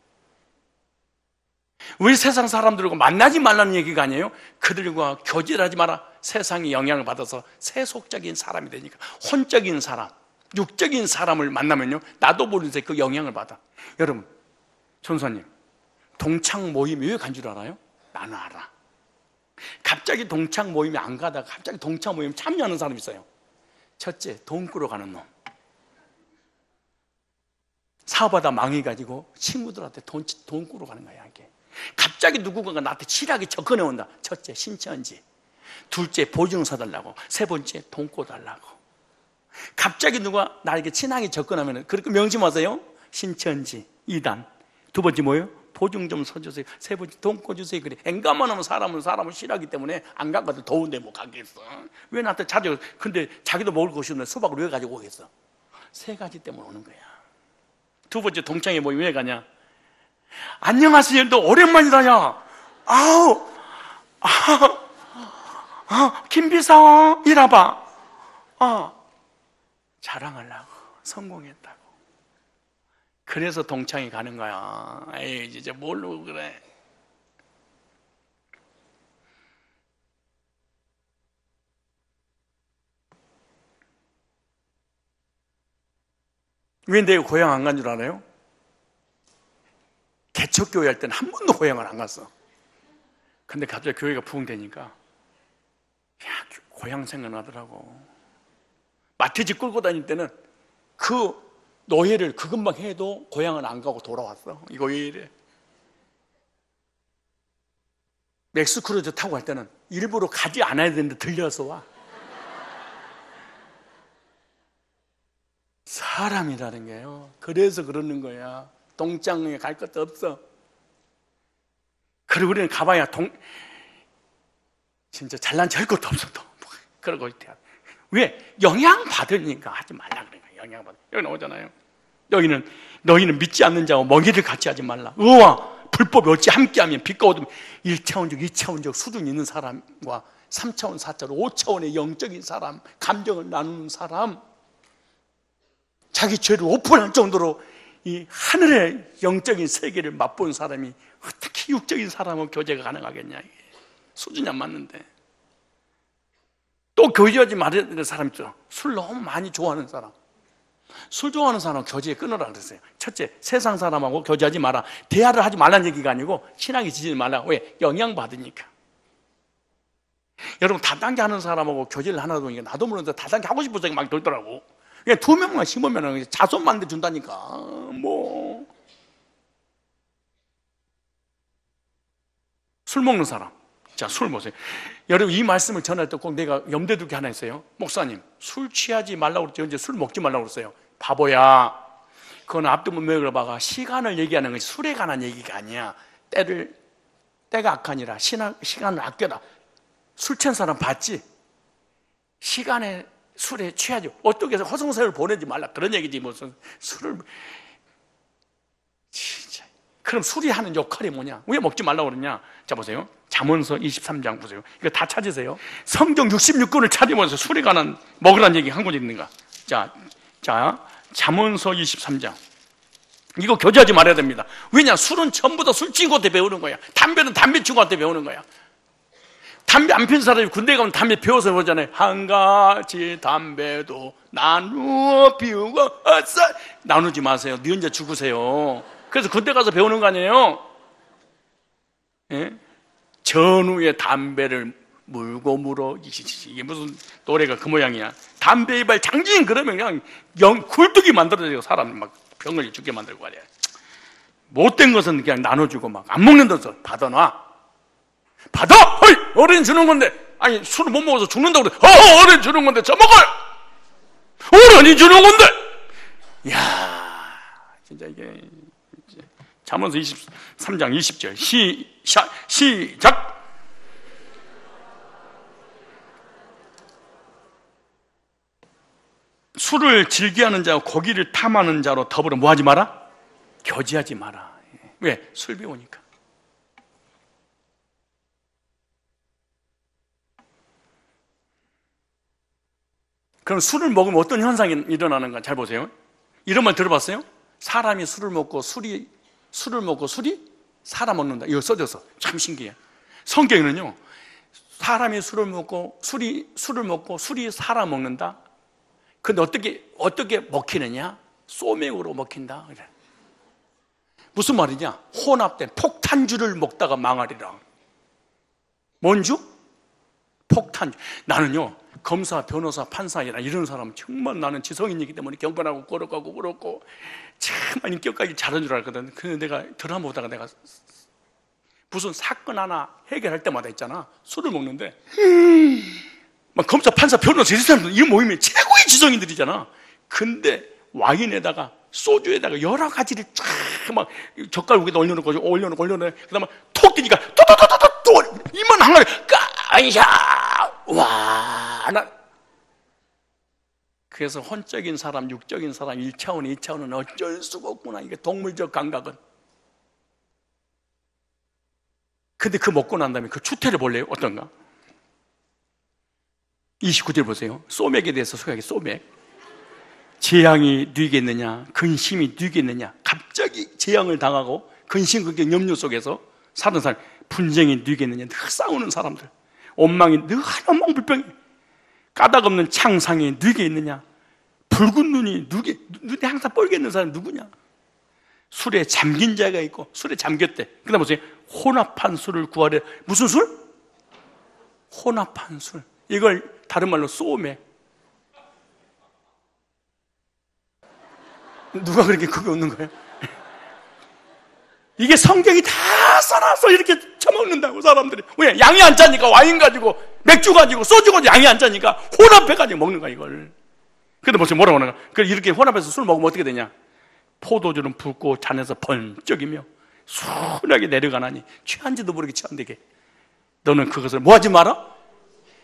왜 세상 사람들과 만나지 말라는 얘기가 아니에요. 그들과 교제하지 마라. 세상의 영향을 받아서 세속적인 사람이 되니까, 혼적인 사람, 육적인 사람을 만나면요, 나도 모르는 새에 그 영향을 받아. 여러분, 전사님, 동창 모임이 왜 간 줄 알아요? 나는 알아. 갑자기 동창 모임에 안 가다가 갑자기 동창 모임에 참여하는 사람이 있어요. 첫째, 돈 꾸러 가는 놈. 사업하다 망해가지고 친구들한테 돈 꾸러 가는 거야, 이게. 갑자기 누군가가 나한테 치라게 접근해 온다. 첫째, 신천지. 둘째, 보증 서달라고. 세 번째, 돈 꿔달라고. 갑자기 누가 나에게 친하게 접근하면 그렇게 명심하세요. 신천지, 이단. 두 번째 뭐예요? 보증 좀 서주세요. 세 번째, 돈 꿔주세요. 그래. 앵간만 하면 사람을 싫어하기 때문에 안 가거든. 더운데 못 가겠어. 왜 나한테 자주, 근데 자기도 먹을 것이 없는데 수박을 왜 가지고 오겠어? 세 가지 때문에 오는 거야. 두 번째, 동창회 모임 왜 가냐? 안녕하세요. 너 오랜만이다, 야. 김비서, 이라봐. 자랑하려고. 성공했다고. 그래서 동창회 가는 거야. 에이, 진짜 뭘로 그래. 왜 내가 고향 안 간 줄 알아요? 개척교회 할 때는 한 번도 고향을 안 갔어. 근데 갑자기 교회가 부흥되니까 고향 생각나더라고. 마태집 끌고 다닐 때는 그 노예를 그것만 해도 고향은 안 가고 돌아왔어. 이거 왜 이래? 맥스크루즈 타고 갈 때는 일부러 가지 않아야 되는데 들려서 와. 사람이라는 게요. 그래서 그러는 거야. 동창회에 갈 것도 없어. 그리고 우리는 가봐야 진짜 잘난 체 할 것도 없어. 또 그러고 있대요. 왜? 영향 받으니까 하지 말라 그래. 영향 받아. 여기 나오잖아요. 여기는 너희는 믿지 않는 자와 멍에를 같이 하지 말라. 의와 불법이 어찌 함께하면 빛과 어둠. 1차원적, 2차원적 수준이 있는 사람과 3차원, 4차원, 5차원의 영적인 사람, 감정을 나누는 사람, 자기 죄를 오픈할 정도로 이 하늘의 영적인 세계를 맛본 사람이 어떻게 육적인 사람은 교제가 가능하겠냐. 이게 수준이 안 맞는데. 또 교제하지 말아야 되는 사람 있죠. 술 너무 많이 좋아하는 사람. 술 좋아하는 사람은 교제 끊으라 그랬어요. 첫째, 세상 사람하고 교제하지 마라. 대화를 하지 말라는 얘기가 아니고 친하게 지지지 말라. 왜? 영향받으니까. 여러분, 다단계 하는 사람하고 교제를 하나 보니까 나도 모르는데 다단계 하고 싶은 생각이 막 들더라고. 그냥 2명만 심으면 자손 만들어준다니까. 뭐. 술 먹는 사람. 자, 술 보세요. 여러분, 이 말씀을 전할 때 꼭 내가 염두에 둘 게 하나 있어요. 목사님, 술 취하지 말라고 그랬죠. 이제 술 먹지 말라고 그랬어요. 바보야. 그건 앞뒤문 맥을 봐가 시간을 얘기하는 것이 술에 관한 얘기가 아니야. 때가 악하니라. 시간을 아껴라. 술 취한 사람 봤지? 시간에 술에 취하지. 어떻게 해서 허송세를 보내지 말라. 그런 얘기지. 무슨 술을. 진짜. 그럼 술이 하는 역할이 뭐냐? 왜 먹지 말라고 그러냐? 자, 보세요. 잠언서 23장 보세요. 이거 다 찾으세요. 성경 66권을 찾으면서 술에 관한 먹으라는 얘기 한 권 있는가? 자, 잠언서 23장. 이거 교제하지 말아야 됩니다. 왜냐? 술은 전부 다 술 친구한테 배우는 거야. 담배는 담배 친구한테 배우는 거야. 담배 안 피는 사람이 군대 가면 담배 배워서 그러잖아요. 한 가지 담배도 나누어 피우고 어서 나누지 마세요. 네 혼자 죽으세요. 그래서 군대 가서 배우는 거 아니에요? 예? 전후에 담배를 물고 물어. 이게 무슨 노래가 그 모양이야. 담배 이발 장진 그러면 그냥 굴뚝이 만들어져요. 사람 막 병을 죽게 만들고 말이야. 못된 것은 그냥 나눠주고 막 안 먹는 데서 받아놔. 받아! 어이! 어른 주는 건데. 아니, 술을 못 먹어서 죽는다고 그래. 어른 주는 건데 저 먹어요! 어른이 주는 건데! 이야, 진짜 이게. 잠언서 23장 20절. 시작! 술을 즐겨하는 자와 고기를 탐하는 자로 더불어 뭐 하지 마라? 교제하지 마라. 왜? 술 배우니까. 그럼 술을 먹으면 어떤 현상이 일어나는가? 잘 보세요. 이런 말 들어봤어요? 사람이 술을 먹고 술이 사람 먹는다. 이거 써져서 참 신기해. 성경에는요, 사람이 술을 먹고 술이 사람 먹는다. 근데 어떻게 먹히느냐? 소맥으로 먹힌다. 그래. 무슨 말이냐? 혼합된 폭탄주를 먹다가 망하리라. 뭔 주? 폭탄주. 나는요, 검사, 변호사, 판사이나 이런 사람 정말 나는 지성인이기 때문에 경건하고 거룩하고 그렇고 정말 인격까지 잘하는 줄 알거든. 근데 내가 드라마 보다가 내가 무슨 사건 하나 해결할 때마다 있잖아, 술을 먹는데 막 검사, 판사, 변호사 이런 사람들 이 모임이 최고의 지성인들이잖아. 근데 와인에다가 소주에다가 여러 가지를 쫙 막 젓갈 위에다 올려놓고 그다음에 톡 뛰니까 또또또또또 이만 한가리 까이샤 와. 그래서 혼적인 사람, 육적인 사람, 1차원, 2차원은 어쩔 수가 없구나. 이게 동물적 감각은. 근데 그 먹고 난 다음에 그 추태를 볼래요? 어떤가? 29절 보세요. 소맥에 대해서 소개하기. 소맥. 재앙이 뉘겠느냐, 근심이 뉘겠느냐. 갑자기 재앙을 당하고 근심, 걱정, 염려 속에서 사는 사람, 분쟁이 뉘겠느냐. 늘 싸우는 사람들, 원망이 늘 원망불평이, 까닭 없는 창상이 뉘겠느냐. 붉은 눈이 눈이 항상 뻘게 있는 사람이 누구냐. 술에 잠긴 자가 있고, 술에 잠겼대. 그 다음 보세요. 혼합한 술을 구하래. 무슨 술? 혼합한 술. 이걸 다른 말로 소맥. 누가 그렇게 크게 웃는 거예요? 이게 성경이 다 써놔서 이렇게 처먹는다고 사람들이. 왜? 양이 안 짜니까 와인 가지고, 맥주 가지고, 소주 가지고 양이 안 짜니까 혼합해가지고 먹는 거야, 이걸. 근데 보세요, 뭐라고 하는가? 이렇게 혼합해서 술 먹으면 어떻게 되냐? 포도주는 붓고 잔에서 번쩍이며 순하게 내려가나니 취한지도 모르게 취한되게. 너는 그것을 뭐 하지 마라?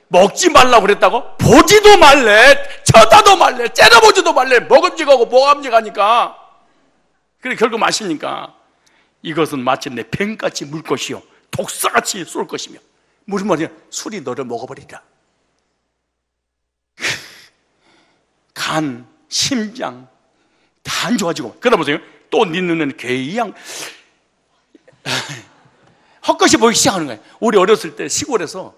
먹지 말라고 그랬다고? 보지도 말래, 쳐다도 말래, 째려보지도 말래. 먹음직하고 모함직하니까. 그래 결국 마시니까 이것은 마치 내 뱀같이 물 것이요 독사같이 쏠 것이며. 무슨 말이야? 술이 너를 먹어버리라. 간, 심장 다 안 좋아지고. 그러다 보세요. 또 네 눈에는 괴이양 헛것이 보이기 시작하는 거예요. 우리 어렸을 때 시골에서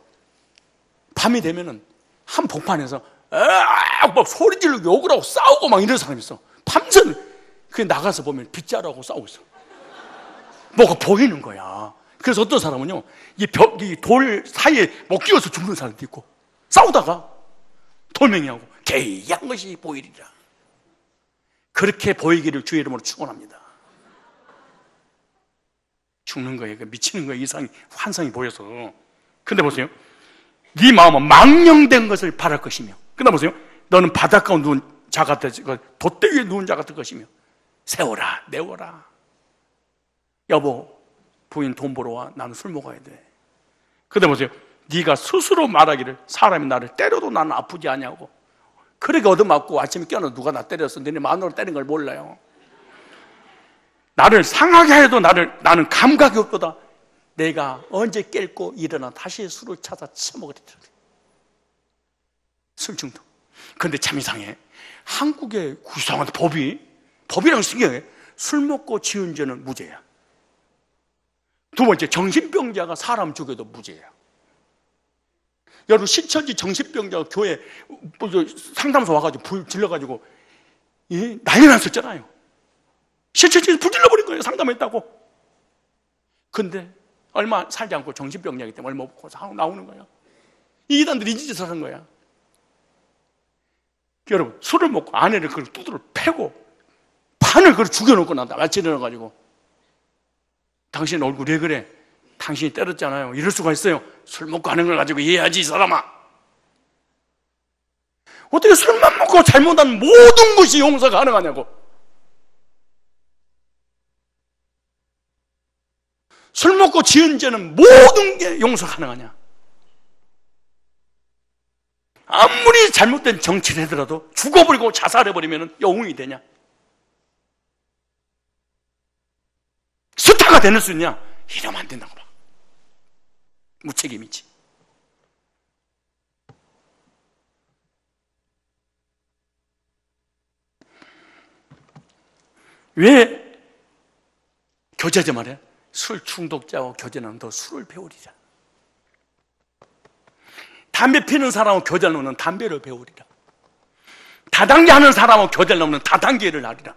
밤이 되면은 한 복판에서 막 소리 지르고 욕을 하고 싸우고 막 이런 사람이 있어. 밤새 그 나가서 보면 빗자루하고 싸우고 있어. 뭐가 보이는 거야. 그래서 어떤 사람은요, 이 돌 사이에 못 끼워서 죽는 사람도 있고, 싸우다가 돌멩이하고 개이한 것이 보이리라. 그렇게 보이기를 주의 이름으로 축원합니다. 죽는 거예요. 미치는 거예요. 이상이 환상이 보여서. 근데 보세요. 네 마음은 망령된 것을 바랄 것이며. 근데 보세요. 너는 바닷가에 누운 자 같을, 돛대위에 누운 자 같을 것이며. 세워라, 내워라. 여보, 부인 돈 벌어 와. 나는 술 먹어야 돼. 근데 보세요. 네가 스스로 말하기를 사람이 나를 때려도 나는 아프지 않냐고. 그렇게 얻어맞고 아침에 깨어나 누가 나 때렸어. 너네 마누라 때린 걸 몰라요. 나를 상하게 해도 나는 감각이 없도다. 내가 언제 깰고 일어나 다시 술을 찾아 처먹으리라. 술 중독. 그런데 참 이상해. 한국의 구성한 법이랑 신기해. 술 먹고 지은 죄는 무죄야. 두 번째, 정신병자가 사람 죽여도 무죄야. 여러분, 신천지 정신병자가 교회 상담소 와가지고 불 질러가지고 난리 났었잖아요. 신천지에서 불 질러버린 거예요. 상담했다고. 근데 얼마 살지 않고 정신병자이기 때문에 얼마 먹고 나오는 거야. 이 이단들이 이 짓을 하는 거야. 여러분, 술을 먹고 아내를 그걸 두드러 패고 판을 그걸 죽여놓고 난다. 아침에 일어나가지고 당신 얼굴 왜 그래? 당신이 때렸잖아요. 이럴 수가 있어요. 술 먹고 하는 걸 가지고 이해하지, 이 사람아. 어떻게 술만 먹고 잘못한 모든 것이 용서가 가능하냐고. 술 먹고 지은 죄는 모든 게 용서 가능하냐. 아무리 잘못된 정치를 하더라도 죽어버리고 자살해버리면 영웅이 되냐? 스타가 되는 수 있냐? 이러면 안 된다고 봐. 무책임이지. 왜 교제하지 말아요? 술 중독자하고 교제하면 더 술을 배우리라. 담배 피는 사람하고 교제하면 담배를 배우리라. 다단계 하는 사람하고 교제하면 다단계를 하리라.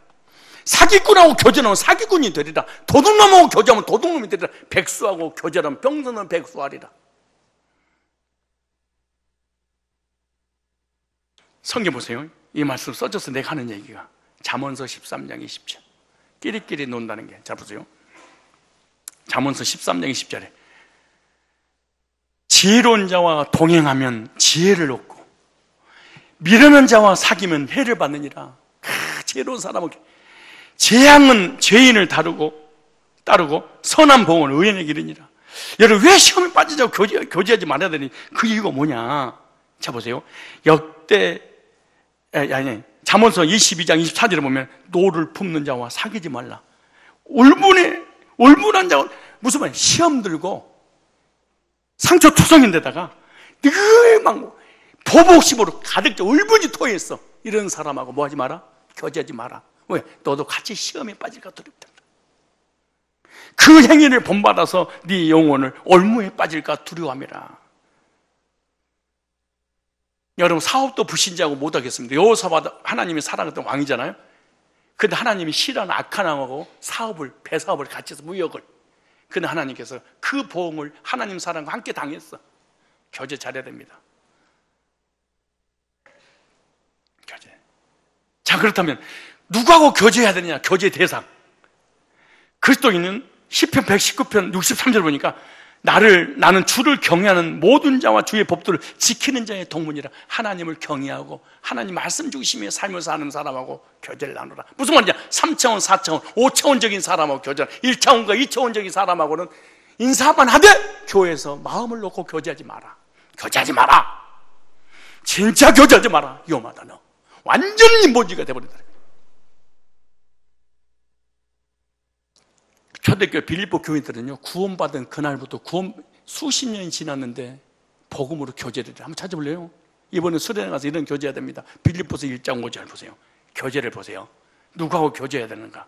사기꾼하고 교제하면 사기꾼이 되리라. 도둑놈하고 교제하면 도둑놈이 되리라. 백수하고 교제하면 병서는 백수하리라. 성경 보세요. 이 말씀 써줘서 내가 하는 얘기가 잠언서 13장 20절. 끼리끼리 논다는 게. 자 보세요. 잠언서 13장 20절에 지혜로운 자와 동행하면 지혜를 얻고 미련한 자와 사귀면 해를 받느니라. 지혜로운 사람은 재앙은 죄인을 따르고 선한 보응은 의인에게 이르니라. 여러분 왜 시험에 빠지자고 교제하지 말아야 되니 그 이유가 뭐냐? 자 보세요. 잠언서 22장 24절에 보면 노를 품는 자와 사귀지 말라. 울분한 자와 무슨 말이야? 시험 들고 상처투성인데다가 늘 막 보복심으로 가득 차 울분이 토했어. 이런 사람하고 뭐 하지 마라? 교제하지 마라. 왜? 너도 같이 시험에 빠질까 두렵다. 그 행위를 본받아서 네 영혼을 올무에 빠질까 두려워함이라. 여러분 사업도 불신자하고 못하겠습니다. 여호사밧 하나님이 사랑했던 왕이잖아요. 근데 하나님이 싫어하는 악한 왕하고 배사업을 같이 해서 무역을. 근데 하나님께서 그 보응을 하나님 사랑과 함께 당했어. 교제 잘해야 됩니다. 교제. 자 그렇다면 누구하고 교제해야 되느냐? 교제 대상. 그리스도인은 시편 119편 63절 보니까 나는 주를 경외하는 모든 자와 주의 법도를 지키는 자의 동문이라. 하나님을 경외하고 하나님 말씀 중심의 삶을 사는 사람하고 교제를 나누라. 무슨 말이냐? 3차원, 4차원, 5차원적인 사람하고 교제를, 1차원과 2차원적인 사람하고는 인사만 하되 교회에서 마음을 놓고 교제하지 마라. 교제하지 마라. 진짜 교제하지 마라. 위험하다. 너 완전히 인본주의가 돼버린다. 초대교회 빌립보 교인들은요, 구원받은 그날부터 수십 년이 지났는데 복음으로 교제를 한번 찾아볼래요? 이번에 수련회 가서 이런 교제해야 됩니다. 빌립보서 1장 5절 보세요. 교제를 보세요. 누구하고 교제해야 되는가?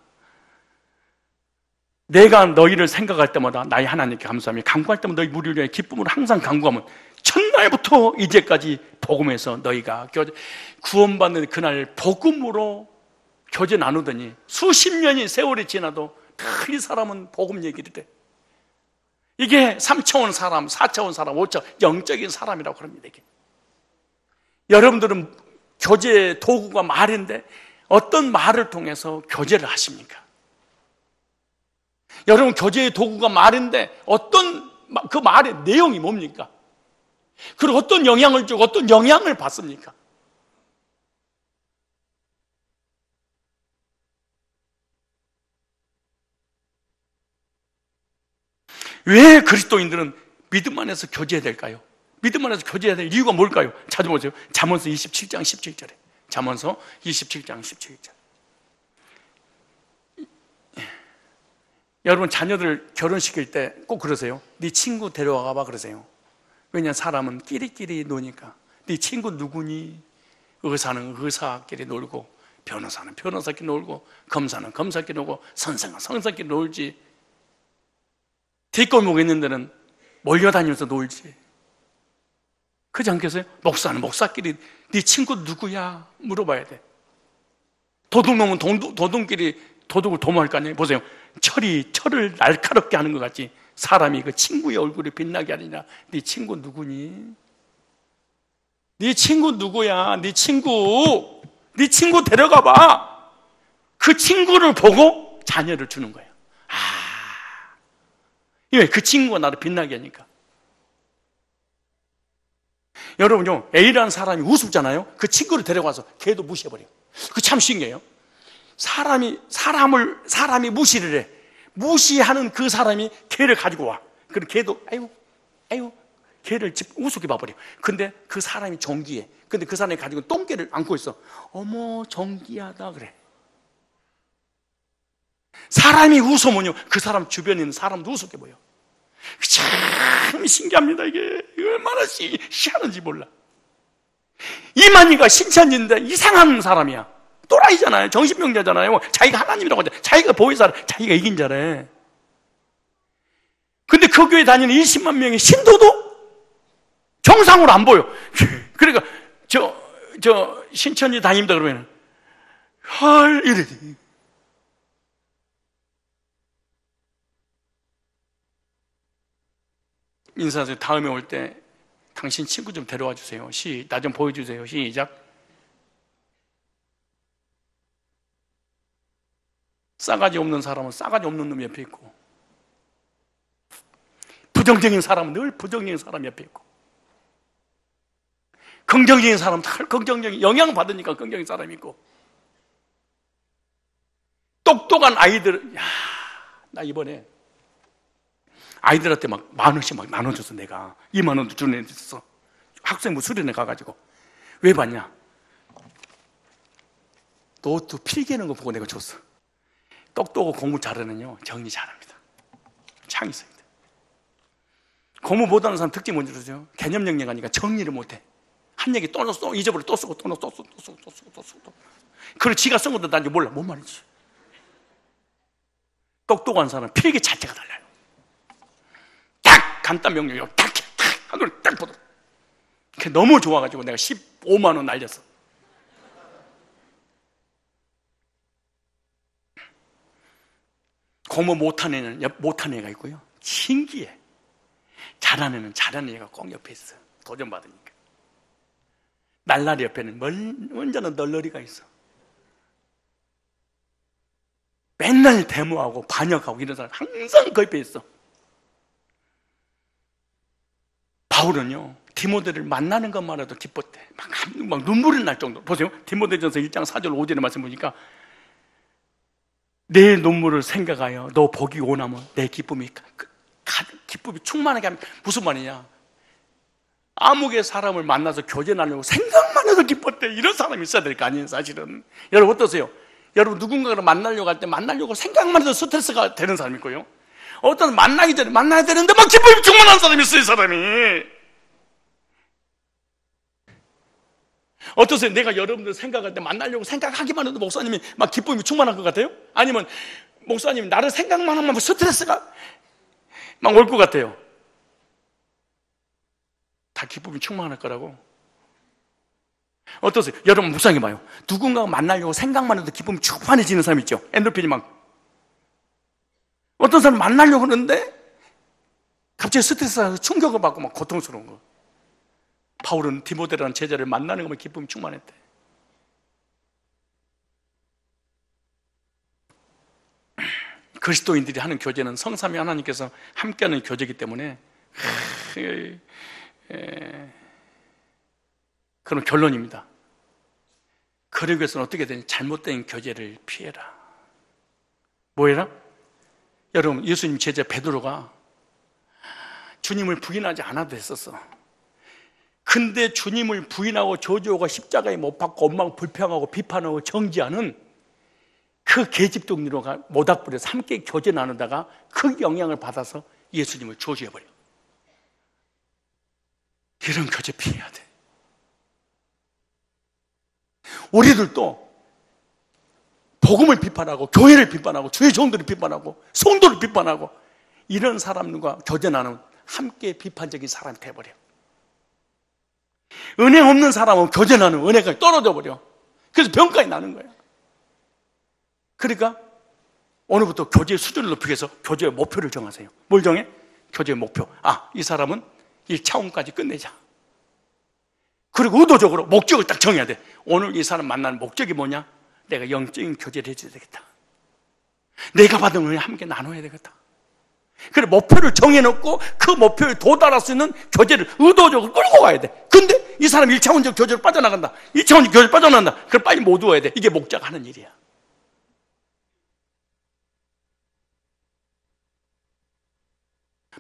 내가 너희를 생각할 때마다 나의 하나님께 감사하며 간구할 때마다 너희 무리를 위해 기쁨으로 항상 간구하면 첫날부터 이제까지 복음에서 너희가 구원받는 그날 복음으로 교제 나누더니 수십 년이 세월이 지나도 이 사람은 복음 얘기를 해. 이게 3차원 사람, 4차원 사람, 5차원 영적인 사람이라고 합니다. 이게. 여러분들은 교제 도구가 말인데 어떤 말을 통해서 교제를 하십니까? 여러분 교제의 도구가 말인데 어떤 그 말의 내용이 뭡니까? 그리고 어떤 영향을 주고 어떤 영향을 받습니까? 왜 그리스도인들은 믿음 안에서 교제해야 될까요? 믿음 안에서 교제해야 될 이유가 뭘까요? 찾아보세요. 잠언서 27장 17절에. 잠언서 27장 17절. 여러분 자녀들 결혼시킬 때 꼭 그러세요. 네 친구 데려와 봐 그러세요. 왜냐 사람은 끼리끼리 노니까. 네 친구 누구니? 의사는 의사끼리 놀고 변호사는 변호사끼리 놀고 검사는 검사끼리 놀고 선생은 선생끼리 놀지. 뒷골목에 있는 데는 몰려다니면서 놀지. 그렇지 않겠어요? 목사는 목사끼리 네 친구 누구야? 물어봐야 돼. 도둑놈은 도둑끼리 도둑을 도모할 거 아니에요? 보세요. 철을 날카롭게 하는 것 같이 사람이 그 친구의 얼굴이 빛나게 하느냐. 네 친구 누구니? 네 친구 누구야? 네 친구 데려가 봐. 그 친구를 보고 자녀를 주는 거예요. 왜? 그 친구가 나를 빛나게 하니까. 여러분요, A라는 사람이 우습잖아요? 그 친구를 데려가서 걔도 무시해버려요. 그 참 신기해요. 사람이 무시를 해. 무시하는 그 사람이 걔를 가지고 와. 그럼 걔도, 아유, 걔를 우습게 봐버려. 근데 그 사람이 정기해. 근데 그 사람이 가지고 똥개를 안고 있어. 어머, 정기하다, 그래. 사람이 웃으면요, 그 사람 주변에 있는 사람도 우습게 보여. 참 신기합니다. 이게 얼마나 희한한지 몰라. 이만희가 신천지인데 이상한 사람이야. 또라이잖아요. 정신병자잖아요. 자기가 하나님이라고 하잖아요. 자기가 보혜사라, 자기가 이긴 자래. 근데 그 교회 다니는 20만 명의 신도도 정상으로 안 보여. 그러니까 신천지 다닙니다 그러면 헐 이래. 인사하세요. 다음에 올 때 당신 친구 좀 데려와 주세요. 나 좀 보여주세요. 시작. 싸가지 없는 사람은 싸가지 없는 놈 옆에 있고, 부정적인 사람은 늘 부정적인 사람 옆에 있고, 긍정적인 사람은 늘 긍정적인 영향 받으니까 긍정적인 사람이 있고, 똑똑한 아이들, 나 이번에 아이들한테 막 10,000원씩 막 나눠줘서 내가 20,000원도 주는 애들 있어. 학생부 수련회 가가지고. 왜 받냐? 노트 필기하는 거 보고 내가 줬어. 똑똑하고 공부 잘하는요 정리 잘합니다. 창의성입니다. 공부 못하는 사람 특징 뭔지 아세요? 개념 영역하니까 정리를 못해. 한 얘기 또 써, 잊어버려, 또 쓰고 또 쓰고 또 쓰고. 그리고 지가 쓴 것도 난 몰라. 뭔 말인지. 똑똑한 사람은 필기 자체가 달라요. 딱 간단 명령이요. 딱 한걸 딱 보도록. 그게 너무 좋아가지고 내가 15만 원 날렸어. 공부 못하는 애는 못하는 애가 있고요. 신기해. 잘하는 애는 잘하는 애가 꼭 옆에 있어. 도전받으니까. 날라리 옆에는 언제나 널널이가 있어. 맨날 데모하고 반역하고 이런 사람 항상 그 옆에 있어. 바울은요 디모데를 만나는 것만 해도 기뻤대. 막 눈물이 날 정도. 보세요. 디모데전서 1장 4절 5절의 말씀 보니까 내 눈물을 생각하여 너 보기 원하면 내 기쁨이 충만하게 하면 무슨 말이냐? 아무개 사람을 만나서 교제하려고 생각만 해도 기뻤대. 이런 사람이 있어야 될 거 아니에요 사실은. 여러분 어떠세요? 여러분 누군가를 만나려고 할 때 만나려고 생각만 해도 스트레스가 되는 사람이 있고요, 어떤 만나기 전에 만나야 되는데 막 기쁨이 충만한 사람이 있어요. 이 사람이 어떠세요? 내가 여러분들 생각할 때 만나려고 생각하기만 해도 목사님이 막 기쁨이 충만한 것 같아요? 아니면 목사님이 나를 생각만 하면 스트레스가 막 올 것 같아요? 다 기쁨이 충만할 거라고. 어떠세요? 여러분 묵상해 봐요. 누군가 만나려고 생각만 해도 기쁨이 충만해지는 사람 있죠? 엔도핀이 막. 어떤 사람 만나려고 하는데 갑자기 스트레스에서 충격을 받고 막 고통스러운 거. 바울은 디모데라는 제자를 만나는 것만 기쁨이 충만했대. 그리스도인들이 하는 교제는 성삼위 하나님께서 함께하는 교제이기 때문에 그런 결론입니다. 그러기 위해서는 어떻게 되냐? 잘못된 교제를 피해라. 뭐해라? 여러분 예수님 제자 베드로가 주님을 부인하지 않아도 됐었어. 근데 주님을 부인하고 저주하고 십자가에 못 박고 원망 불평하고 비판하고 정지하는 그 계집종류가 모닥불에서 함께 교제 나누다가 그 영향을 받아서 예수님을 저주해버려. 이런 교제 피해야 돼. 우리들도 복음을 비판하고 교회를 비판하고 주의 종들을 비판하고 성도를 비판하고 이런 사람들과 교제 나누는 함께 비판적인 사람이 돼버려. 은혜 없는 사람은 교제 나누는 은혜가 떨어져 버려. 그래서 병까지 나는 거야. 그러니까 오늘부터 교제의 수준을 높이기 위해서 교제의 목표를 정하세요. 뭘 정해? 교제의 목표. 이 사람은 1차원까지 끝내자. 그리고 의도적으로 목적을 딱 정해야 돼. 오늘 이 사람 만나는 목적이 뭐냐? 내가 영적인 교제를 해줘야 되겠다. 내가 받은 은혜 함께 나눠야 되겠다. 그래 목표를 정해놓고 그 목표에 도달할 수 있는 교제를 의도적으로 끌고 가야 돼. 근데 이 사람 1차원적 교제로 빠져나간다. 2차원적 교제로 빠져나간다. 그럼 빨리 못 두어야 돼. 이게 목자가 하는 일이야.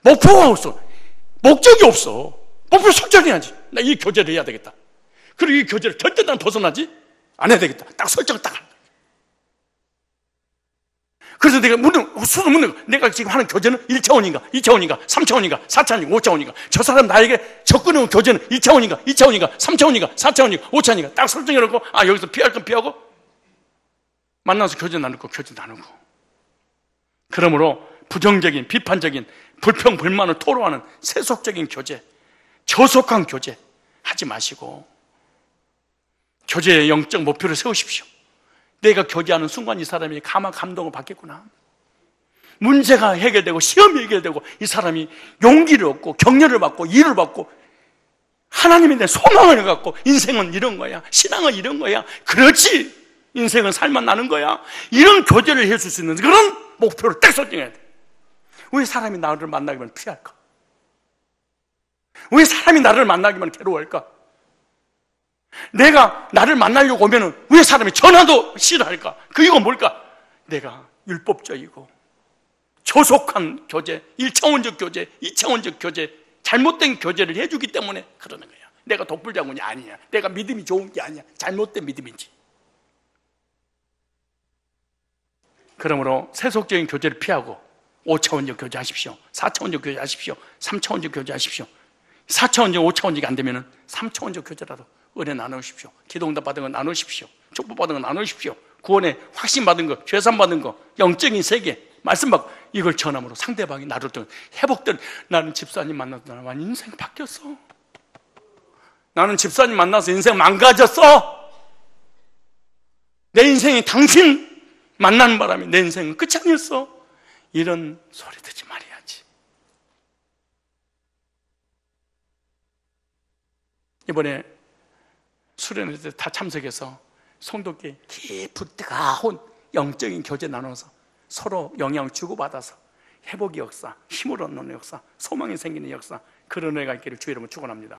목표가 없어. 목적이 없어. 목표 설정해야지. 나 이 교제를 해야 되겠다. 그리고 이 교제를 절대 난 벗어나지 안 해야 되겠다. 딱 설정을 딱 한다. 그래서 내가 내가 지금 하는 교제는 1차원인가 2차원인가 3차원인가 4차원인가 5차원인가, 저 사람 나에게 접근하는 교제는 1차원인가 2차원인가 3차원인가 4차원인가 5차원인가 딱 설정해놓고 여기서 피할 건 피하고 만나서 교제 나누고 교제 나누고. 그러므로 부정적인, 비판적인, 불평, 불만을 토로하는 세속적인 교제, 저속한 교제 하지 마시고 교제의 영적 목표를 세우십시오. 내가 교제하는 순간 이 사람이 감동을 받겠구나. 문제가 해결되고 시험이 해결되고 이 사람이 용기를 얻고 격려를 받고 일을 받고 하나님에 대한 소망을 갖고 인생은 이런 거야, 신앙은 이런 거야, 그렇지, 인생은 살만 나는 거야, 이런 교제를 해줄 수 있는 그런 목표를 딱 설정해야 돼. 왜 사람이 나를 만나기만 피할까? 왜 사람이 나를 만나기만 괴로워할까? 내가 나를 만나려고 오면은 왜 사람이 전화도 싫어할까? 그 이유가 뭘까? 내가 율법적이고 저속한 교제, 1차원적 교제, 2차원적 교제, 잘못된 교제를 해주기 때문에 그러는 거야. 내가 독불장군이 아니야. 내가 믿음이 좋은 게 아니야. 잘못된 믿음인지. 그러므로 세속적인 교제를 피하고 5차원적 교제하십시오. 4차원적 교제하십시오. 3차원적 교제하십시오. 4차원적, 5차원적이 안 되면 3차원적 교제라도 은혜 나누십시오. 기도응답 받은 거 나누십시오. 축복 받은 거 나누십시오. 구원에 확신 받은 거, 죄산 받은 거, 영적인 세계, 말씀 받고 이걸 전함으로 상대방이 나를 또 회복된. 나는 집사님 만나서 나는 인생 바뀌었어. 나는 집사님 만나서 인생 망가졌어. 내 인생이 당신 만나는 바람에 내 인생은 끝이 아니었어. 이런 소리 듣지 말아야지. 이번에 수련회 때 다 참석해서 성도께 깊은 뜨거운 영적인 교제 나눠서 서로 영향을 주고받아서 회복의 역사, 힘을 얻는 역사, 소망이 생기는 역사, 그런 은혜가 있기를 주의 이름으로 축원합니다.